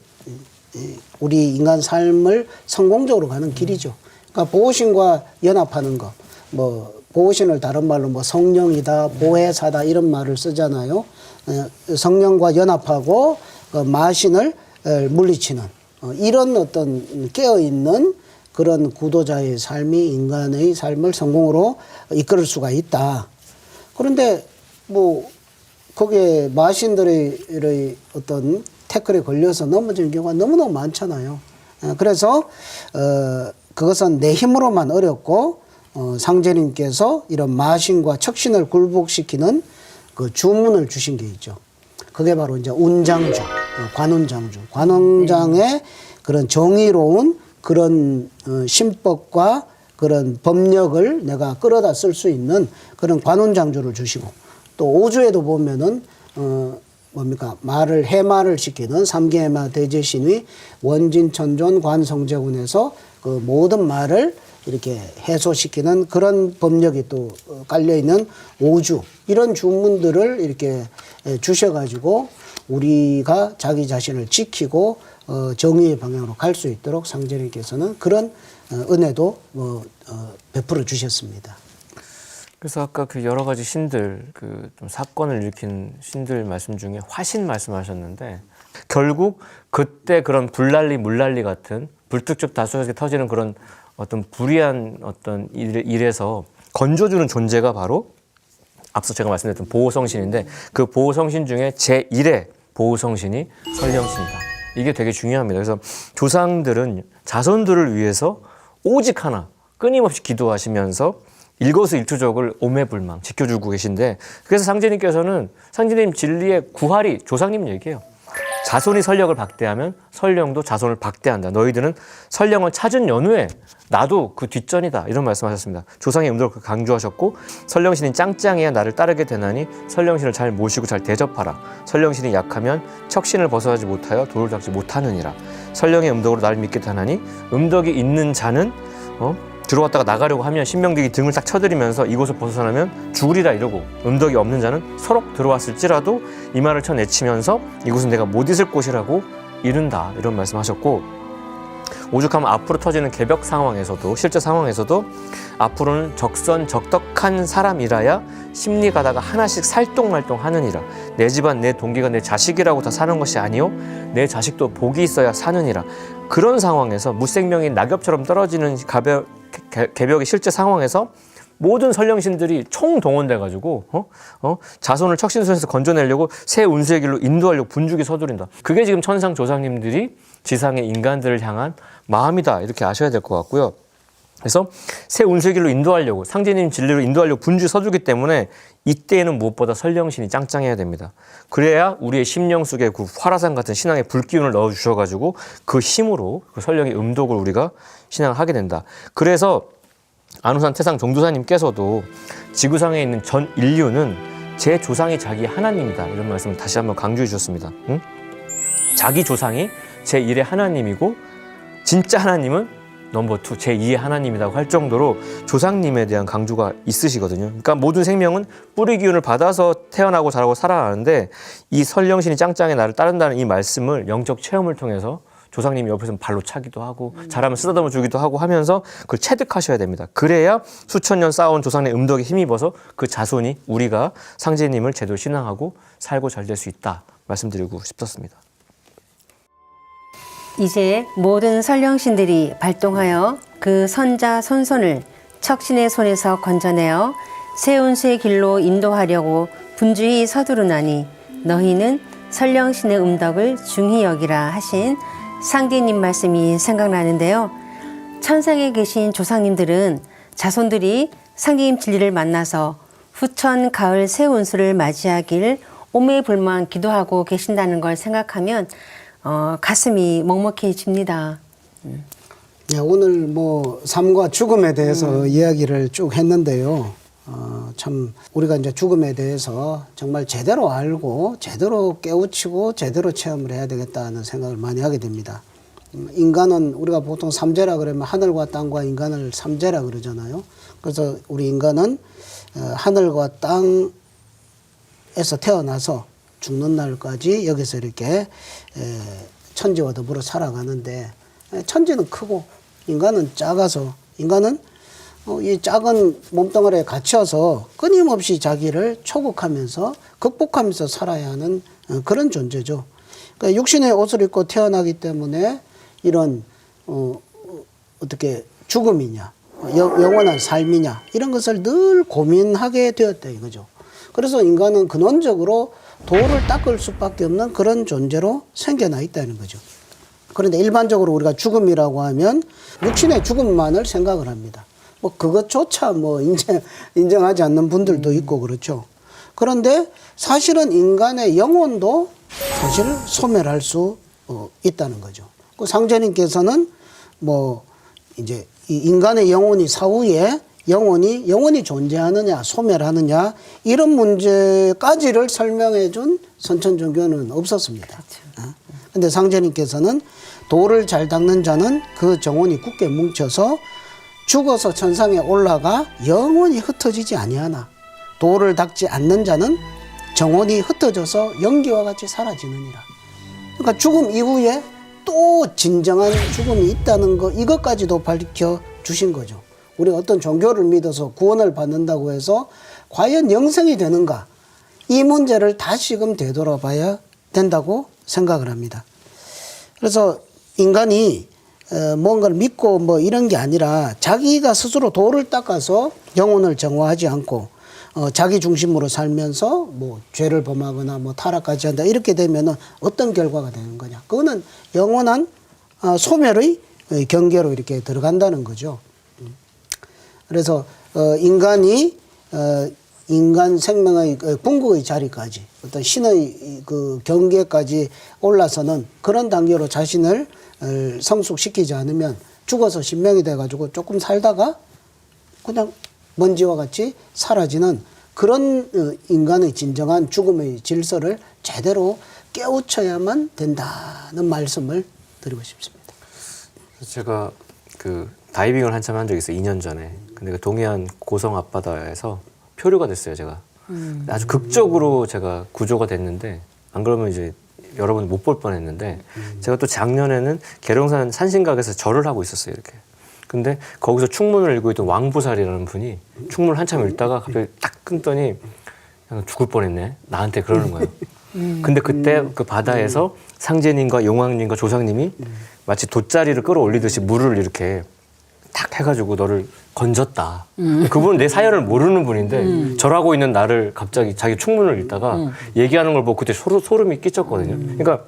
우리 인간 삶을 성공적으로 가는 길이죠. 그러니까 보호신과 연합하는 것, 뭐 보호신을 다른 말로 뭐 성령이다, 보혜사다 이런 말을 쓰잖아요. 성령과 연합하고 마신을 물리치는 이런 어떤 깨어있는 그런 구도자의 삶이 인간의 삶을 성공으로 이끌을 수가 있다. 그런데 뭐 거기에 마신들의 어떤 태클에 걸려서 넘어지는 경우가 너무너무 많잖아요. 그래서 그것은 내 힘으로만 어렵고 상제님께서 이런 마신과 척신을 굴복시키는 그 주문을 주신 게 있죠. 그게 바로 이제 운장주, 관운장주. 관운장의 그런 정의로운 그런 신법과 그런 법력을 내가 끌어다 쓸 수 있는 그런 관운장주를 주시고, 또 오주에도 보면은 말을 해마를 시키는 삼계해마 대제신의 원진천존 관성제군에서 그 모든 말을 이렇게 해소시키는 그런 법력이 또 깔려있는 오주, 이런 주문들을 이렇게 주셔가지고 우리가 자기 자신을 지키고 정의의 방향으로 갈 수 있도록 상제님께서는 그런 은혜도 베풀어 주셨습니다. 그래서 아까 그 여러 가지 신들, 그 좀 사건을 일으킨 신들 말씀 중에 화신 말씀하셨는데, 결국 그때 그런 불난리 물난리 같은 불특정 다수에게 터지는 그런 어떤 불의한 어떤 일에서 건져주는 존재가 바로 앞서 제가 말씀드렸던 보호성신인데, 그 보호성신 중에 제1의 보호성신이 설령신이다. 이게 되게 중요합니다. 그래서 조상들은 자손들을 위해서 오직 하나 끊임없이 기도하시면서 일거수일투족을 오매불망 지켜주고 계신데, 그래서 상제님께서는 상제님 진리의 구할이 조상님 얘기예요. 자손이 설령을 박대하면 설령도 자손을 박대한다. 너희들은 설령을 찾은 연후에 나도 그 뒷전이다. 이런 말씀하셨습니다. 조상의 음도를 강조하셨고, 설령신이 짱짱해야 나를 따르게 되나니 설령신을 잘 모시고 잘 대접하라. 설령신이 약하면 척신을 벗어나지 못하여 돌을 닦지 못하느니라. 설령의 음덕으로 나를 믿게 되나니 음덕이 있는 자는 들어왔다가 나가려고 하면 신명득이 등을 딱 쳐들이면서 이곳을 벗어나면 죽으리라 이러고, 음덕이 없는 자는 서로 들어왔을지라도 이 말을 쳐내치면서 이곳은 내가 못 있을 곳이라고 이른다. 이런 말씀하셨고, 오죽하면 앞으로 터지는 개벽 상황에서도, 실제 상황에서도 앞으로는 적선적덕한 사람이라야 심리 가다가 하나씩 살똥말똥 하느니라. 내 집안 내 동기가 내 자식이라고 다 사는 것이 아니요 내 자식도 복이 있어야 사느니라. 그런 상황에서 무생명이 낙엽처럼 떨어지는 개벽의 실제 상황에서 모든 설령신들이 총동원돼가지고 자손을 척신손에서 건져내려고 새 운수의 길로 인도하려고 분주히 서두른다. 그게 지금 천상 조상님들이 지상의 인간들을 향한 마음이다. 이렇게 아셔야 될 것 같고요. 그래서 새 운수의 길로 인도하려고, 상제님 진리로 인도하려고 분주히 서두기 때문에 이때에는 무엇보다 설령신이 짱짱해야 됩니다. 그래야 우리의 심령 속에 그 화라산 같은 신앙의 불기운을 넣어주셔가지고 그 힘으로 그 설령의 음독을 우리가 신앙을 하게 된다. 그래서 안우산 태상 종도사님께서도 지구상에 있는 전 인류는 제 조상이 자기 하나님이다. 이런 말씀을 다시 한번 강조해 주셨습니다. 응? 자기 조상이 제1의 하나님이고 진짜 하나님은 넘버 2, 제2의 하나님이라고 할 정도로 조상님에 대한 강조가 있으시거든요. 그러니까 모든 생명은 뿌리 기운을 받아서 태어나고 자라고 살아가는데, 이 설령신이 짱짱해 나를 따른다는 이 말씀을 영적 체험을 통해서 조상님이 옆에서 발로 차기도 하고 잘하면 쓰다듬어 주기도 하고 하면서 그걸 체득하셔야 됩니다. 그래야 수천 년 쌓아온 조상의 음덕에 힘입어서 그 자손이 우리가 상제님을 제대로 신앙하고 살고 잘 될 수 있다 말씀드리고 싶었습니다. 이제 모든 설령신들이 발동하여 그 선자 손손을 척신의 손에서 건져내어 새 운수의 길로 인도하려고 분주히 서두르나니 너희는 설령신의 음덕을 중히 여기라 하신 상제님 말씀이 생각나는데요. 천상에 계신 조상님들은 자손들이 상제님 진리를 만나서 후천 가을 새 운수를 맞이하길 오매불망 기도하고 계신다는 걸 생각하면 가슴이 먹먹해집니다. 네, 오늘 삶과 죽음에 대해서 이야기를 쭉 했는데요. 참 우리가 이제 죽음에 대해서 정말 제대로 알고 제대로 깨우치고 제대로 체험을 해야 되겠다는 생각을 많이 하게 됩니다. 인간은 우리가 보통 삼재라 그러면 하늘과 땅과 인간을 삼재라 그러잖아요. 그래서 우리 인간은 하늘과 땅에서 태어나서 죽는 날까지 여기서 이렇게 천지와 더불어 살아가는데, 천지는 크고 인간은 작아서 인간은 이 작은 몸뚱아리에 갇혀서 끊임없이 자기를 초국하면서 극복하면서 살아야 하는 그런 존재죠. 그러니까 육신의 옷을 입고 태어나기 때문에 이런 어떻게 죽음이냐, 영원한 삶이냐 이런 것을 늘 고민하게 되었다 이거죠. 그래서 인간은 근원적으로 도를 닦을 수밖에 없는 그런 존재로 생겨나 있다는 거죠. 그런데 일반적으로 우리가 죽음이라고 하면 육신의 죽음만을 생각을 합니다. 뭐 그것조차 뭐 인정하지 않는 분들도 있고 그렇죠. 그런데 사실은 인간의 영혼도 사실 소멸할 수 있다는 거죠. 그 상제님께서는 뭐 이제 이 인간의 영혼이 사후에 영혼이 존재하느냐 소멸하느냐 이런 문제까지를 설명해 준 선천종교는 없었습니다. 그런데 상제님께서는 도를 잘 닦는 자는 그 정혼이 굳게 뭉쳐서 죽어서 천상에 올라가 영원히 흩어지지 아니하나 도를 닦지 않는 자는 정혼이 흩어져서 연기와 같이 사라지느니라. 그러니까 죽음 이후에 또 진정한 죽음이 있다는 거 이것까지도 밝혀 주신 거죠. 우리가 어떤 종교를 믿어서 구원을 받는다고 해서 과연 영생이 되는가 이 문제를 다시금 되돌아봐야 된다고 생각을 합니다. 그래서 인간이 뭔가를 믿고 뭐 이런 게 아니라 자기가 스스로 도를 닦아서 영혼을 정화하지 않고 자기 중심으로 살면서 뭐 죄를 범하거나 뭐 타락까지 한다 이렇게 되면은 어떤 결과가 되는 거냐? 그거는 영원한 소멸의 경계로 이렇게 들어간다는 거죠. 그래서 인간이 인간 생명의 궁극의 자리까지 어떤 신의 그 경계까지 올라서는 그런 단계로 자신을 성숙시키지 않으면 죽어서 신명이 돼가지고 조금 살다가 그냥 먼지와 같이 사라지는 그런 인간의 진정한 죽음의 질서를 제대로 깨우쳐야만 된다는 말씀을 드리고 싶습니다. 제가 그 다이빙을 한참 한 적이 있어요. 2년 전에. 근데 그 동해안 고성 앞바다에서 표류가 됐어요, 제가. 아주 극적으로 제가 구조가 됐는데 안 그러면 이제 여러분 못 볼 뻔했는데 제가 또 작년에는 계룡산 산신각에서 절을 하고 있었어요, 이렇게. 근데 거기서 충문을 읽고 있던 왕보살이라는 분이 충문을 한참 읽다가 갑자기 딱 끊더니 그냥 죽을 뻔했네. 나한테 그러는 거예요. 근데 그때 그 바다에서 상제님과 용왕님과 조상님이 마치 돗자리를 끌어올리듯이 물을 이렇게 탁 해가지고 너를 건졌다. 그분은 내 사연을 모르는 분인데 절하고 있는 나를 갑자기 자기 충문을 읽다가 얘기하는 걸 보고 그때 소름이 끼쳤거든요. 그러니까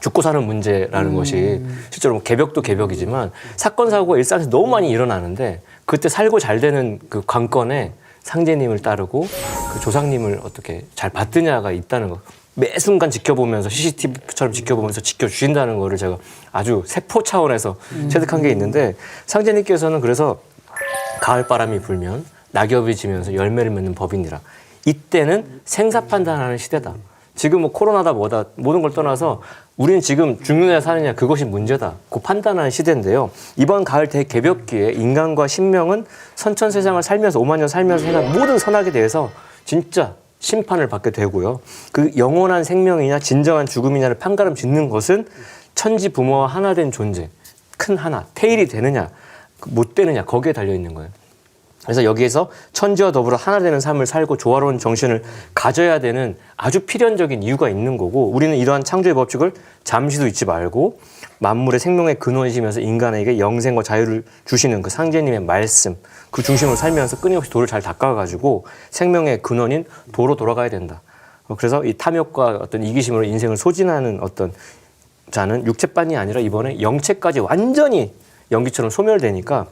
죽고 사는 문제라는 것이 실제로 뭐 개벽도 개벽이지만 사건 사고가 일상에서 너무 많이 일어나는데 그때 살고 잘 되는 그 관건에 상제님을 따르고 그 조상님을 어떻게 잘 받드냐가 있다는 거. 매 순간 지켜보면서 CCTV처럼 지켜보면서 지켜주신다는 거를 제가 아주 세포 차원에서 체득한 게 있는데 상제님께서는 그래서 가을 바람이 불면 낙엽이 지면서 열매를 맺는 법이니라. 이때는 생사 판단하는 시대다. 지금 뭐 코로나다 뭐다 모든 걸 떠나서 우리는 지금 죽느냐 사느냐 그것이 문제다. 그 판단하는 시대인데요. 이번 가을 대개벽기에 인간과 신명은 선천세상을 살면서 5만 년 살면서 해간 모든 선악에 대해서 진짜 심판을 받게 되고요. 그 영원한 생명이냐 진정한 죽음이냐를 판가름 짓는 것은 천지 부모와 하나 된 존재, 큰 하나, 태일이 되느냐 못 되느냐 거기에 달려 있는 거예요. 그래서 여기에서 천지와 더불어 하나 되는 삶을 살고 조화로운 정신을 가져야 되는 아주 필연적인 이유가 있는 거고 우리는 이러한 창조의 법칙을 잠시도 잊지 말고 만물의 생명의 근원이시면서 인간에게 영생과 자유를 주시는 그 상제님의 말씀 그 중심으로 살면서 끊임없이 도를 잘 닦아가지고 생명의 근원인 도로 돌아가야 된다. 그래서 이 탐욕과 어떤 이기심으로 인생을 소진하는 어떤 자는 육체뿐이 아니라 이번에 영체까지 완전히 연기처럼 소멸되니까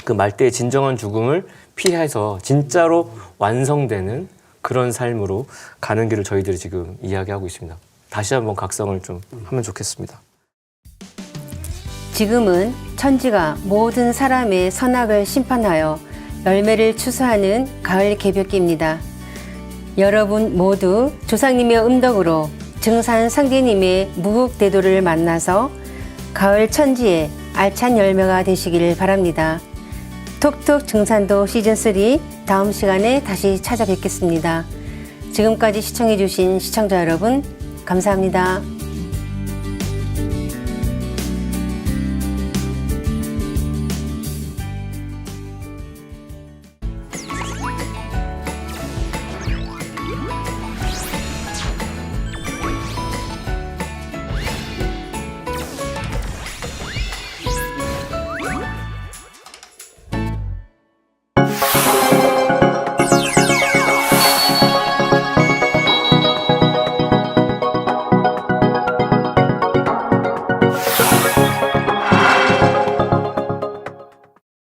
그 말대의 진정한 죽음을 피해서 진짜로 완성되는 그런 삶으로 가는 길을 저희들이 지금 이야기하고 있습니다. 다시 한번 각성을 좀 하면 좋겠습니다. 지금은 천지가 모든 사람의 선악을 심판하여 열매를 추수하는 가을 개벽기입니다. 여러분 모두 조상님의 음덕으로 증산 상제님의 무국대도를 만나서 가을 천지에 알찬 열매가 되시기를 바랍니다. 톡톡 증산도 시즌3 다음 시간에 다시 찾아뵙겠습니다. 지금까지 시청해주신 시청자 여러분 감사합니다.